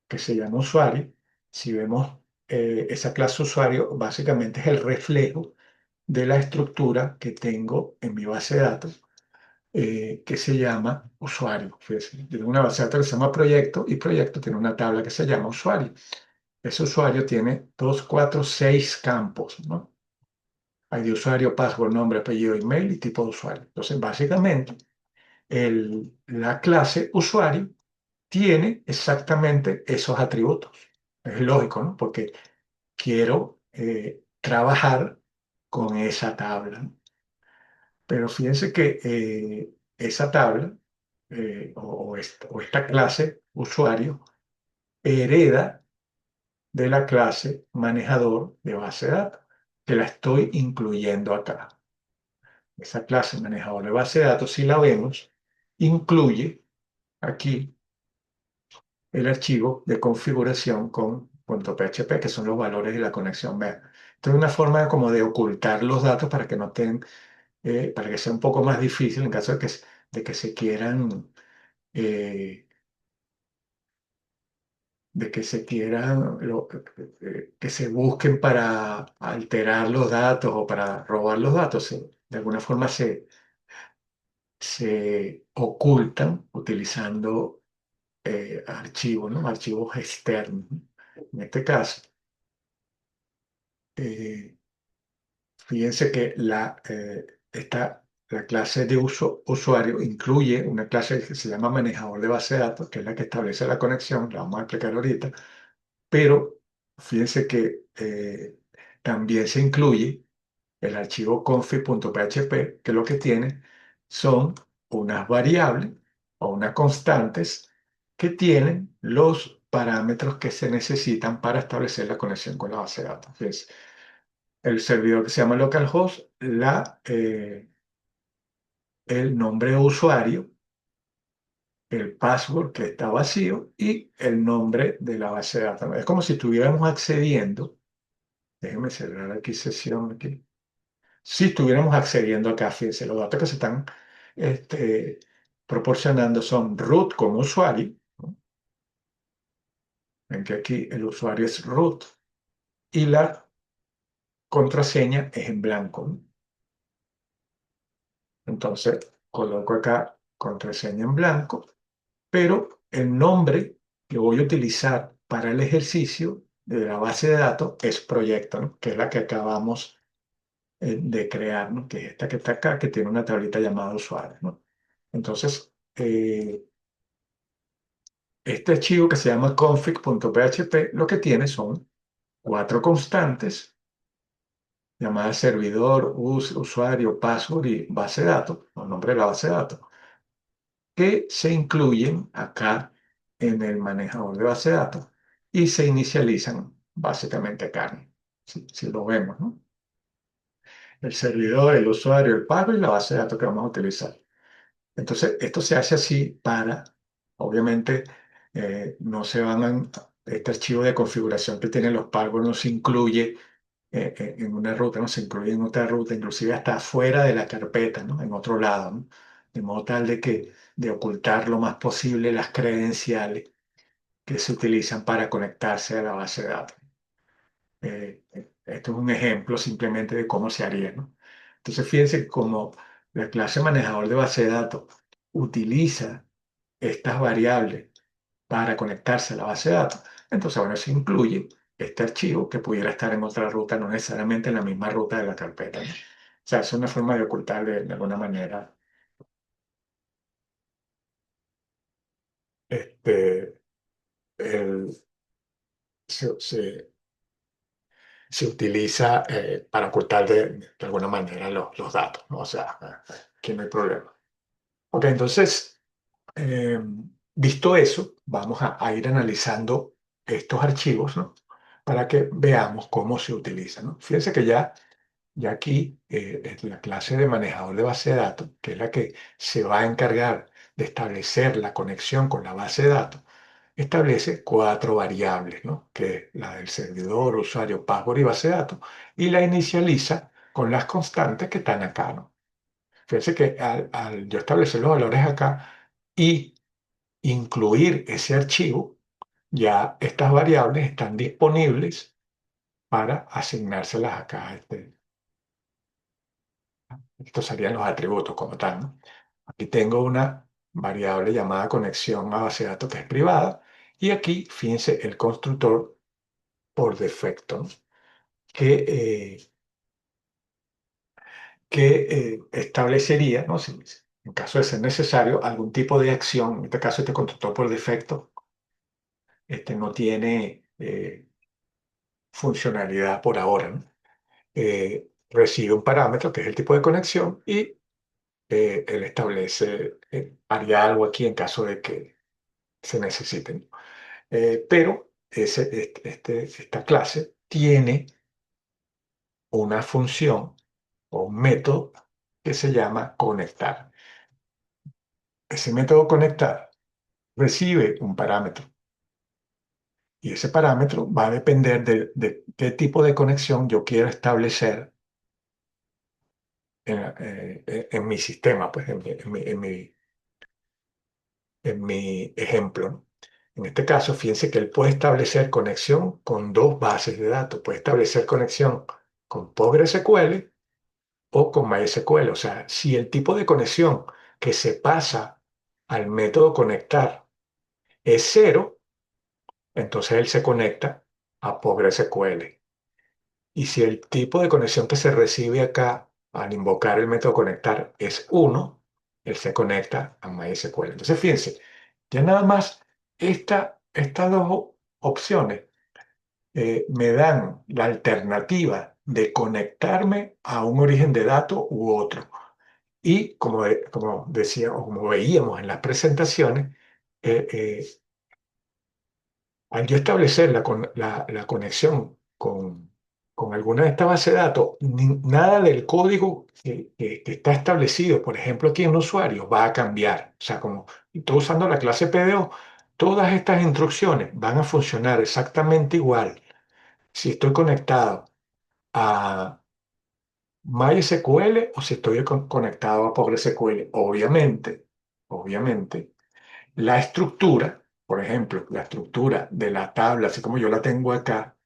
que se llama usuario. Si vemos esa clase usuario, básicamente es el reflejo de la estructura que tengo en mi base de datos, que se llama usuario. Fíjense, yo tengo una base de datos que se llama proyecto y proyecto tiene una tabla que se llama usuario. Ese usuario tiene 2, 4, 6 campos, ¿no? Hay de usuario, password, nombre, apellido, email y tipo de usuario. Entonces, básicamente, la clase usuario tiene exactamente esos atributos. Es lógico, ¿no? Porque quiero trabajar con esa tabla, ¿no? Pero fíjense que esa tabla o esta clase usuario hereda de la clase manejador de base de datos, que la estoy incluyendo acá. Esa clase manejador de base de datos, si la vemos, incluye aquí el archivo de configuración con .php, que son los valores de la conexión MEA. Entonces, una forma como de ocultar los datos para que no estén, para que sea un poco más difícil en caso de que se quieran, eh, que se busquen para alterar los datos o para robar los datos. De alguna forma se ocultan utilizando archivos, ¿no? Archivos externos, ¿no? En este caso, eh, fíjense que la clase de usuario incluye una clase que se llama manejador de base de datos, que es la que establece la conexión, la vamos a explicar ahorita, pero fíjense que también se incluye el archivo config.php, que lo que tiene son unas variables o unas constantes que tienen los parámetros que se necesitan para establecer la conexión con la base de datos. Fíjense, el servidor que se llama localhost, el nombre de usuario, el password que está vacío y el nombre de la base de datos. Es como si estuviéramos accediendo, déjenme cerrar aquí sesión aquí. Si estuviéramos accediendo acá, fíjense, los datos que se están este, proporcionando son root como usuario, ¿no? Ven que aquí el usuario es root y la contraseña es en blanco, ¿no? Entonces, coloco acá contraseña en blanco, pero el nombre que voy a utilizar para el ejercicio de la base de datos es proyecto, ¿no? Que es la que acabamos de crear, ¿no? Que es esta que está acá, que tiene una tablita llamada usuario, ¿no? Entonces, este archivo que se llama config.php lo que tiene son cuatro constantes llamadas servidor, usuario, password y base de datos, o nombre de la base de datos, que se incluyen acá en el manejador de base de datos y se inicializan básicamente acá, ¿no? Si lo vemos, ¿no? El servidor, el usuario, el password y la base de datos que vamos a utilizar. Entonces, esto se hace así para, obviamente, no se van este archivo de configuración que tienen los passwords no se incluye en una ruta, no se incluye en otra ruta, inclusive hasta fuera de la carpeta, ¿no? En otro lado, ¿no? De modo tal de ocultar lo más posible las credenciales que se utilizan para conectarse a la base de datos. Esto es un ejemplo simplemente de cómo se haría, ¿no? Entonces, fíjense cómo la clase manejador de base de datos utiliza estas variables para conectarse a la base de datos. Entonces, bueno, se incluye este archivo que pudiera estar en otra ruta, no necesariamente en la misma ruta de la carpeta, ¿no? O sea, es una forma de ocultar de alguna manera este, el, se- se- se utiliza para ocultar de alguna manera los datos, ¿no? O sea, aquí no hay problema. Ok, entonces, eh, visto eso, vamos a ir analizando estos archivos, ¿no? Para que veamos cómo se utilizan, ¿no? Fíjense que ya aquí es la clase de manejador de base de datos, que es la que se va a encargar de establecer la conexión con la base de datos, establece cuatro variables, ¿no? Que es la del servidor, usuario, password y base de datos, y la inicializa con las constantes que están acá, ¿no? Fíjense que al yo establecer los valores acá y incluir ese archivo, ya estas variables están disponibles para asignárselas acá a estos serían los atributos como tal, ¿no? Aquí tengo una variable llamada conexión a base de datos que es privada y aquí, fíjense, el constructor por defecto, ¿no? que, establecería, ¿no? En caso de ser necesario, algún tipo de acción. En este caso, este constructor por defecto no tiene funcionalidad por ahora, ¿no? Recibe un parámetro que es el tipo de conexión y él establece, haría algo aquí en caso de que se necesiten. Pero esta clase tiene una función o un método que se llama conectar. Ese método conectar recibe un parámetro y ese parámetro va a depender de qué tipo de conexión yo quiero establecer en mi sistema, pues en mi ejemplo, ¿no? En este caso, fíjense que él puede establecer conexión con dos bases de datos. Puede establecer conexión con PostgreSQL o con MySQL. O sea, si el tipo de conexión que se pasa al método conectar es cero, entonces él se conecta a PostgreSQL. Y si el tipo de conexión que se recibe acá al invocar el método conectar es uno, él se conecta a MySQL. Entonces, fíjense, ya nada más estas dos opciones me dan la alternativa de conectarme a un origen de datos u otro. Y como decía o como veíamos en las presentaciones, eh, eh, al yo establecer la conexión con alguna de estas bases de datos, nada del código que está establecido, por ejemplo, aquí en usuario, va a cambiar. O sea, como estoy usando la clase PDO, todas estas instrucciones van a funcionar exactamente igual si estoy conectado a MySQL o si estoy conectado a PostgreSQL. Obviamente, la estructura, por ejemplo, la estructura de la tabla, así como yo la tengo acá,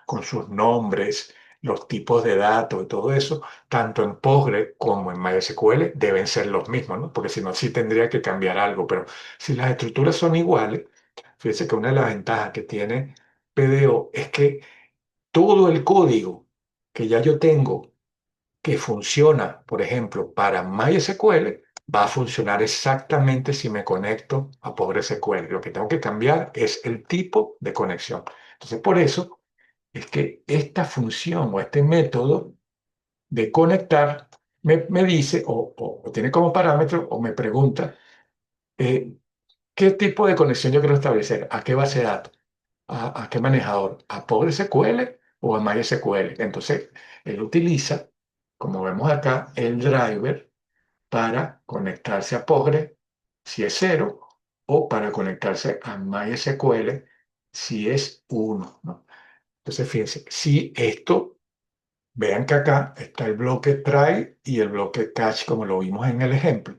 con sus nombres, los tipos de datos y todo eso, tanto en Postgre como en MySQL deben ser los mismos, ¿no? Porque si no, sí tendría que cambiar algo. Pero si las estructuras son iguales, fíjense que una de las ventajas que tiene PDO es que todo el código que ya yo tengo que funciona, por ejemplo, para MySQL, va a funcionar exactamente si me conecto a PostgreSQL. Lo que tengo que cambiar es el tipo de conexión. Entonces, por eso es que esta función o este método de conectar me dice o tiene como parámetro o me pregunta eh, qué tipo de conexión yo quiero establecer, a qué base de datos, a qué manejador, a PostgreSQL o a MySQL. Entonces, él utiliza, como vemos acá, el driver para conectarse a Postgre si es cero o para conectarse a MySQL si es uno, ¿no? Entonces, fíjense, si esto, vean que acá está el bloque try y el bloque catch como lo vimos en el ejemplo.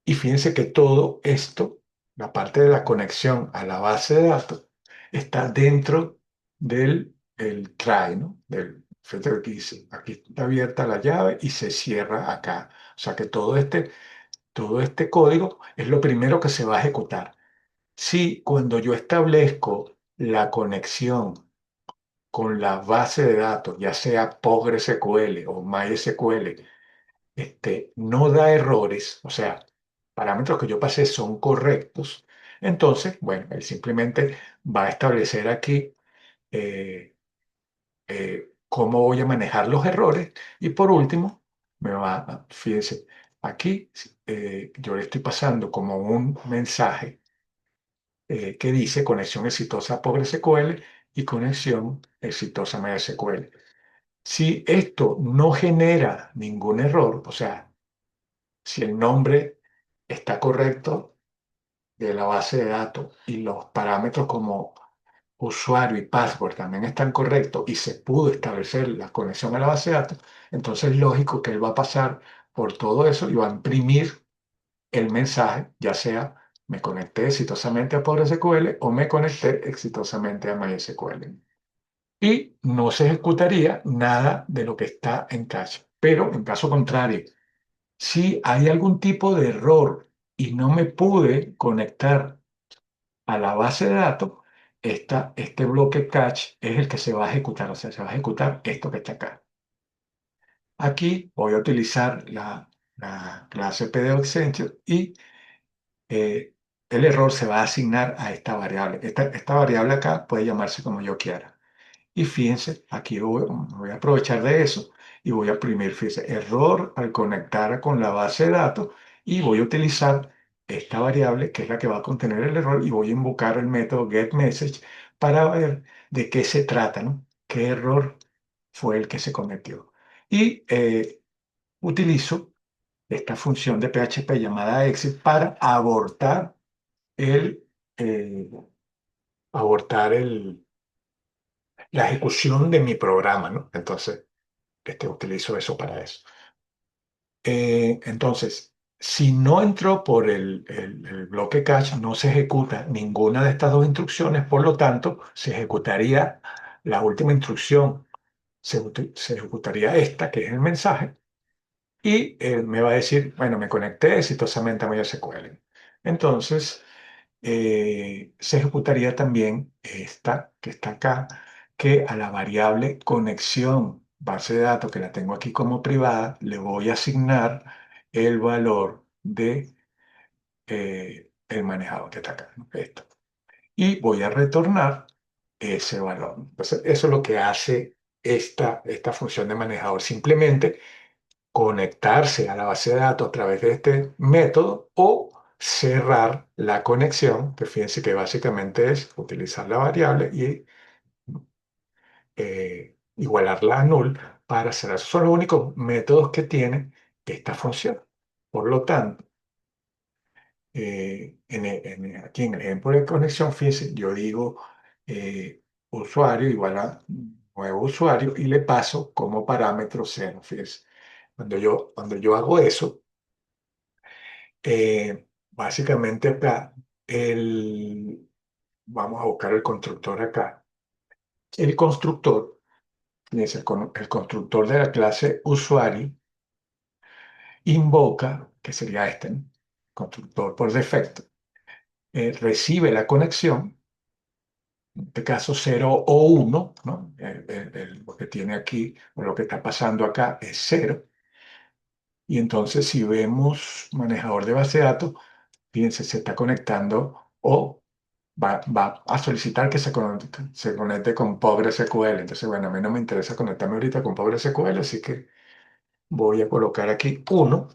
Y fíjense que todo esto, la parte de la conexión a la base de datos, está dentro del el try, ¿no? Fíjate que aquí está abierta la llave y se cierra acá. O sea que todo este código es lo primero que se va a ejecutar. Si cuando yo establezco la conexión con la base de datos, ya sea PostgreSQL o MySQL, no da errores, o sea, parámetros que yo pasé son correctos, entonces, bueno, él simplemente va a establecer aquí, eh, cómo voy a manejar los errores. Y por último, fíjense, aquí yo le estoy pasando como un mensaje que dice conexión exitosa PostgreSQL y conexión exitosa MySQL. Si esto no genera ningún error, o sea, si el nombre está correcto de la base de datos y los parámetros como usuario y password también están correctos y se pudo establecer la conexión a la base de datos, entonces es lógico que él va a pasar por todo eso y va a imprimir el mensaje, ya sea me conecté exitosamente a PostgreSQL o me conecté exitosamente a MySQL. Y no se ejecutaría nada de lo que está en cache. Pero en caso contrario, si hay algún tipo de error y no me pude conectar a la base de datos, este bloque catch es el que se va a ejecutar, o sea, se va a ejecutar esto que está acá. Aquí voy a utilizar la clase PDOExtension y eh, el error se va a asignar a esta variable. Esta variable acá puede llamarse como yo quiera. Y fíjense, aquí voy a aprovechar de eso y voy a imprimir, fíjense, error al conectar con la base de datos y voy a utilizar esta variable que es la que va a contener el error y voy a invocar el método getMessage para ver de qué se trata, ¿no? ¿Qué error fue el que se cometió? Y utilizo esta función de PHP llamada exit para el, eh, abortar la ejecución de mi programa, ¿no? Entonces, utilizo eso para eso. Entonces, si no entró por el bloque cache, no se ejecuta ninguna de estas dos instrucciones, por lo tanto, se ejecutaría la última instrucción, se ejecutaría esta, que es el mensaje, y me va a decir, bueno, me conecté exitosamente a MySQL. Entonces, se ejecutaría también esta que está acá, que a la variable conexión base de datos, que la tengo aquí como privada, le voy a asignar el valor de el manejador que está acá, ¿no? Esto. Y voy a retornar ese valor. Entonces, eso es lo que hace esta función de manejador. Simplemente conectarse a la base de datos a través de este método o cerrar la conexión, que fíjense que básicamente es utilizar la variable y igualarla a null para cerrar. Esos son los únicos métodos que tiene esta función. Por lo tanto, aquí en el ejemplo de conexión, fíjense, yo digo usuario igual a nuevo usuario y le paso como parámetro cero, fíjense. Cuando yo hago eso, básicamente acá, vamos a buscar el constructor acá. El constructor, fíjense, el constructor de la clase usuario invoca, que sería este, ¿no? Constructor por defecto, recibe la conexión, en este caso 0 o 1, ¿no? Lo que tiene aquí, o lo que está pasando acá es 0. Y entonces si vemos manejador de base de datos, fíjense, se está conectando o va a solicitar que se conecte con PostgreSQL. Entonces, bueno, a mí no me interesa conectarme ahorita con PostgreSQL, así que voy a colocar aquí 1.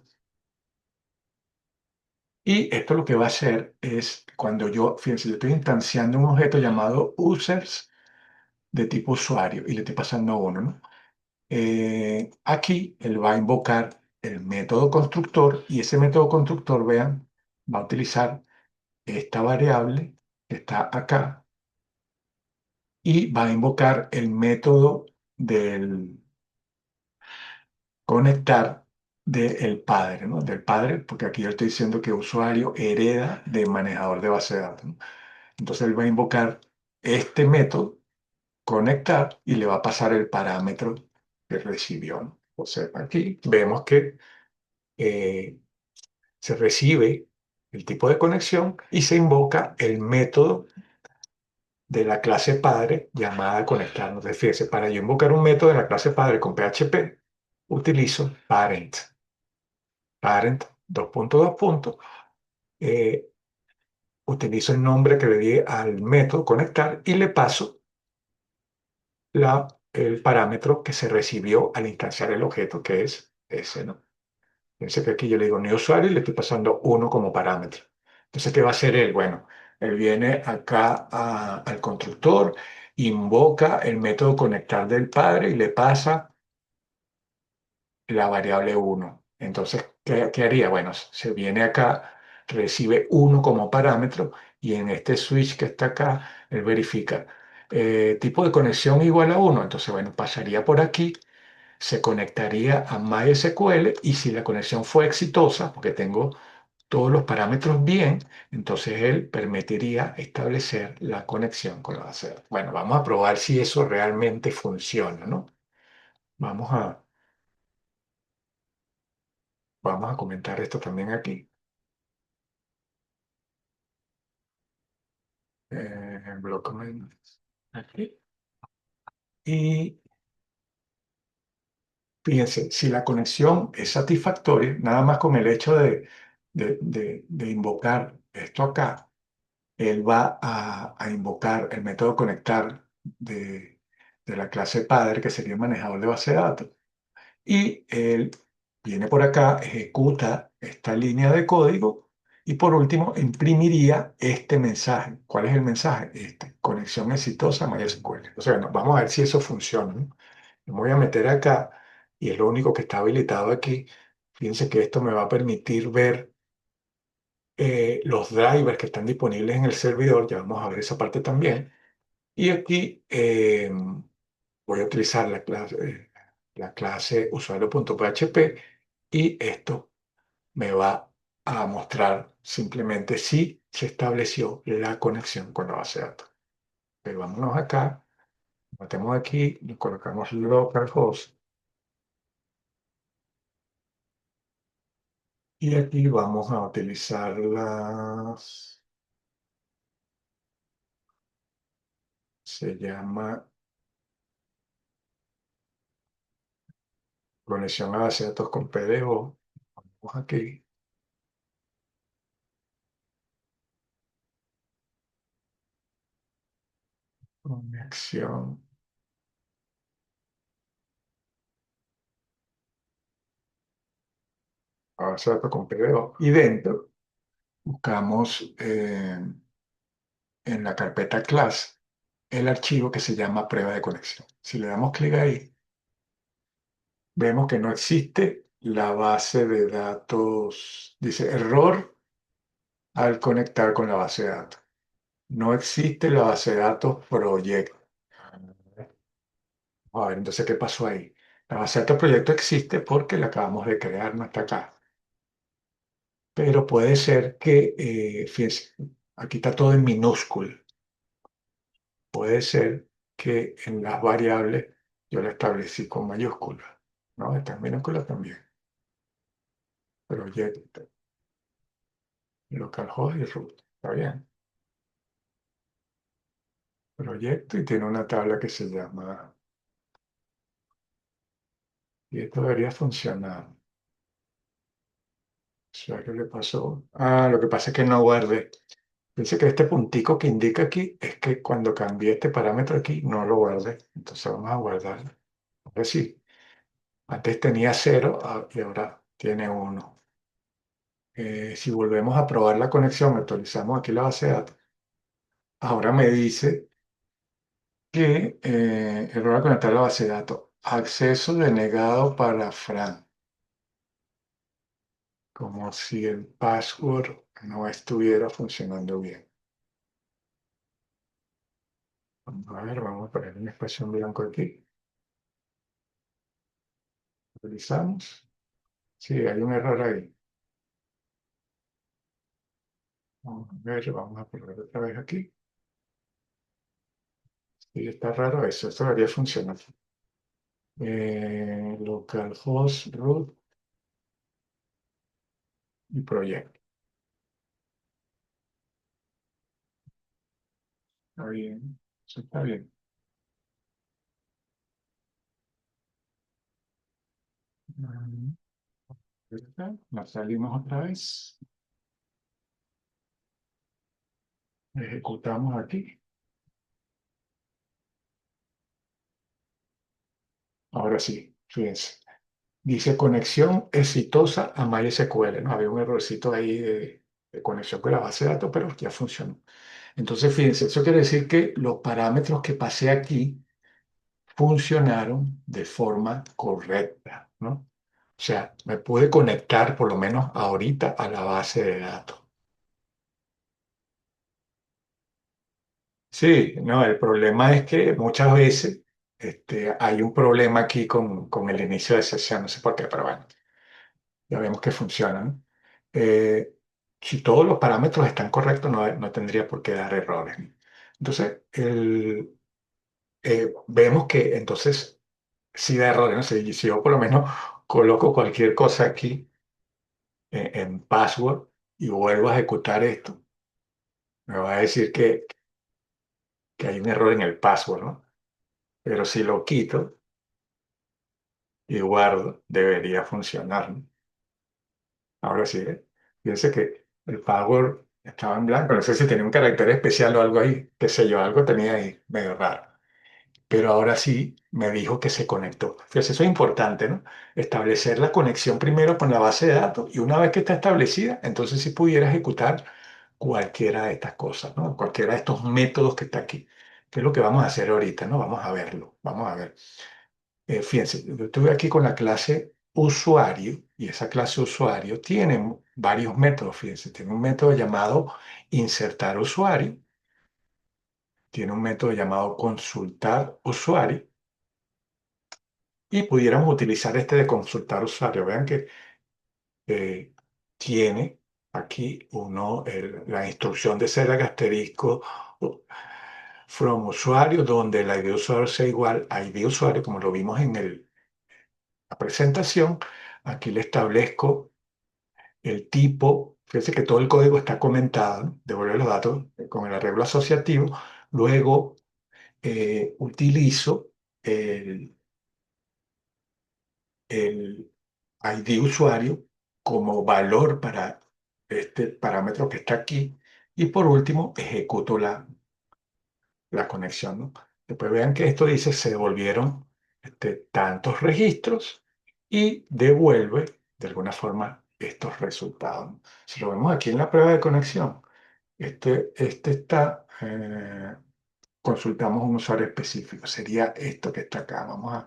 Y esto lo que va a hacer es, fíjense, yo estoy instanciando un objeto llamado users de tipo usuario y le estoy pasando 1, ¿no? Aquí él va a invocar el método constructor y ese método constructor, vean, va a utilizar esta variable que está acá y va a invocar el método del conectar del padre, ¿no? Del padre, porque aquí yo estoy diciendo que usuario hereda del manejador de base de datos, ¿no? Entonces él va a invocar este método, conectar, y le va a pasar el parámetro que recibió, ¿no? O sea, aquí vemos que eh, se recibe el tipo de conexión y se invoca el método de la clase padre llamada conectarnos. Entonces, fíjense, para yo invocar un método de la clase padre con PHP, utilizo parent. Parent, dos puntos, dos puntos. eh, Utilizo el nombre que le di al método conectar y le paso el parámetro que se recibió al instanciar el objeto, que es ese, ¿no? Fíjense que aquí yo le digo new usuario y le estoy pasando uno como parámetro. Entonces, ¿qué va a hacer él? Bueno, él viene acá al constructor, invoca el método conectar del padre y le pasa la variable uno. Entonces, ¿qué haría? Bueno, se viene acá, recibe uno como parámetro y en este switch que está acá, él verifica tipo de conexión igual a uno. Entonces, bueno, pasaría por aquí, se conectaría a MySQL y si la conexión fue exitosa, porque tengo todos los parámetros bien, entonces él permitiría establecer la conexión con la base de datos. Bueno, vamos a probar si eso realmente funciona, ¿no? Vamos a, vamos a comentar esto también aquí. Blockman aquí. Y fíjense, si la conexión es satisfactoria, nada más con el hecho de invocar esto acá, él va a invocar el método conectar de la clase padre, que sería el manejador de base de datos. Y él viene por acá, ejecuta esta línea de código y por último imprimiría este mensaje. ¿Cuál es el mensaje? Este, conexión exitosa a MySQL. O sea, bueno, vamos a ver si eso funciona, ¿no? Me voy a meter acá y es lo único que está habilitado aquí. Fíjense que esto me va a permitir ver los drivers que están disponibles en el servidor. Ya vamos a ver esa parte también. Y aquí voy a utilizar la clase usuario.php y esto me va a mostrar simplemente si se estableció la conexión con la base de datos. Pero vámonos acá, metemos aquí, y colocamos localhost y aquí vamos a utilizar se llama conexión a base de datos con PDO. Vamos aquí, conexión a base de datos con PDO y dentro buscamos en la carpeta class el archivo que se llama prueba de conexión. Si le damos clic ahí, vemos que no existe la base de datos, dice error al conectar con la base de datos. No existe la base de datos proyecto. A ver, entonces, ¿qué pasó ahí? La base de datos proyecto existe porque la acabamos de crear, no está acá. Pero puede ser que, fíjense, aquí está todo en minúscula. Puede ser que en las variables yo la establecí con mayúsculas, ¿no? Está en minúsculas también. Proyecto, localhost y root. Está bien. Proyecto y tiene una tabla que se llama, y esto debería funcionar. O sea, ¿qué le pasó? Ah, lo que pasa es que no guardé. Dice que este puntico que indica aquí es que cuando cambié este parámetro aquí no lo guardé. Entonces vamos a guardarlo. A ver si antes tenía cero y ahora tiene uno. Si volvemos a probar la conexión, actualizamos aquí la base de datos. Ahora me dice que error al conectar la base de datos. Acceso denegado para Fran. Como si el password no estuviera funcionando bien. Vamos a ver, vamos a poner un espacio en blanco aquí. Actualizamos. Sí, hay un error ahí. Vamos a ver, vamos a poner otra vez aquí. Sí, está raro eso. Esto debería funcionar. Localhost, root y proyecto. Está bien. Eso está bien. Mm, ¿verdad? Nos salimos otra vez. Ejecutamos aquí. Ahora sí, fíjense. Dice conexión exitosa a MySQL, ¿no? Había un errorcito ahí de conexión con la base de datos, pero ya funcionó. Entonces, fíjense, eso quiere decir que los parámetros que pasé aquí funcionaron de forma correcta, ¿no? O sea, me pude conectar por lo menos ahorita a la base de datos. Sí, no, el problema es que muchas veces hay un problema aquí con el inicio de sesión, no sé por qué, pero bueno, ya vemos que funcionan. Eh, si todos los parámetros están correctos, no tendría por qué dar errores. Entonces, vemos que entonces sí da errores, ¿no? Si yo por lo menos coloco cualquier cosa aquí en password y vuelvo a ejecutar esto, me va a decir que hay un error en el password, ¿no? Pero si lo quito y guardo, debería funcionar, ¿no? Ahora sí, ¿eh? Fíjense que el password estaba en blanco, no sé si tenía un carácter especial o algo ahí, qué sé yo, algo tenía ahí medio raro. Pero ahora sí me dijo que se conectó. Fíjense, eso es importante, ¿no? Establecer la conexión primero con la base de datos y una vez que está establecida, entonces sí pudiera ejecutar cualquiera de estas cosas, ¿no? Cualquiera de estos métodos que está aquí, que es lo que vamos a hacer ahorita, ¿no? Vamos a verlo, vamos a ver. Fíjense, yo estuve aquí con la clase usuario y esa clase usuario tiene varios métodos, fíjense, tiene un método llamado insertar usuario, tiene un método llamado consultar usuario y pudiéramos utilizar este de consultar usuario. Vean que eh, tiene aquí la instrucción de ser asterisco from usuario, donde la ID de usuario sea igual a ID de usuario, como lo vimos en la presentación. Aquí le establezco el tipo. Fíjense que todo el código está comentado, ¿no? Devolver los datos con el arreglo asociativo. Luego utilizo el el ID usuario como valor para este parámetro que está aquí. Y por último, ejecuto la conexión, ¿no? Después vean que esto dice se devolvieron tantos registros y devuelve de alguna forma estos resultados, ¿no? Si lo vemos aquí en la prueba de conexión, este está, consultamos un usuario específico, sería esto que está acá. Vamos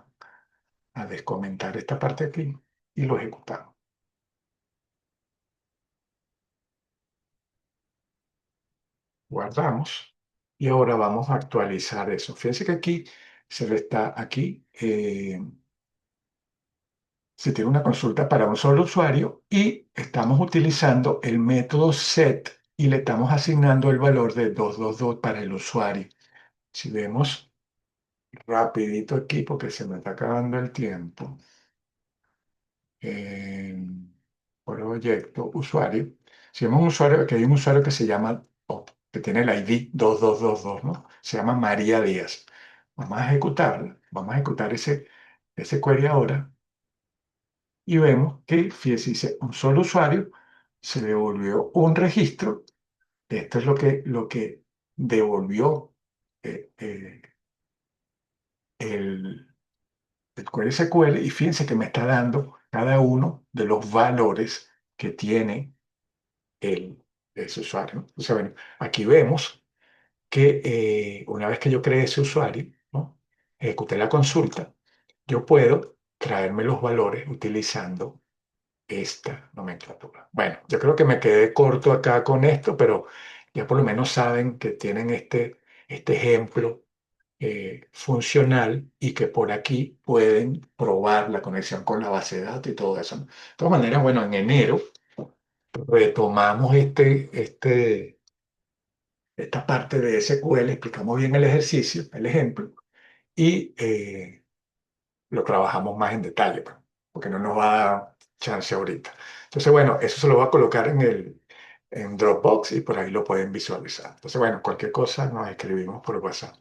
a descomentar esta parte aquí y lo ejecutamos. Guardamos y ahora vamos a actualizar eso. Fíjense que aquí se le está aquí, se tiene una consulta para un solo usuario y estamos utilizando el método set y le estamos asignando el valor de 222 para el usuario. Si vemos rapidito aquí porque se me está acabando el tiempo. eh, Proyecto usuario. Si vemos un usuario, que hay un usuario que se llama, o que tiene el ID 2222, ¿no? Se llama María Díaz. Vamos a ejecutarla, vamos a ejecutar ese query ahora y vemos que, fíjese, dice un solo usuario, se devolvió un registro. Esto es lo que devolvió eh, eh, el, el query SQL y fíjense que me está dando cada uno de los valores que tiene el, ese usuario, ¿no? Entonces, bueno, aquí vemos que una vez que yo creé ese usuario, ¿no? Ejecuté la consulta, yo puedo traerme los valores utilizando esta nomenclatura. Bueno, yo creo que me quedé corto acá con esto, pero ya por lo menos saben que tienen este ejemplo funcional y que por aquí pueden probar la conexión con la base de datos y todo eso, ¿no? De todas maneras, bueno, en enero retomamos esta parte de SQL, explicamos bien el ejercicio, el ejemplo, y lo trabajamos más en detalle, pues, porque no nos va a dar chance ahorita. Entonces, bueno, eso se lo va a colocar en Dropbox y por ahí lo pueden visualizar. Entonces, bueno, cualquier cosa nos escribimos por WhatsApp.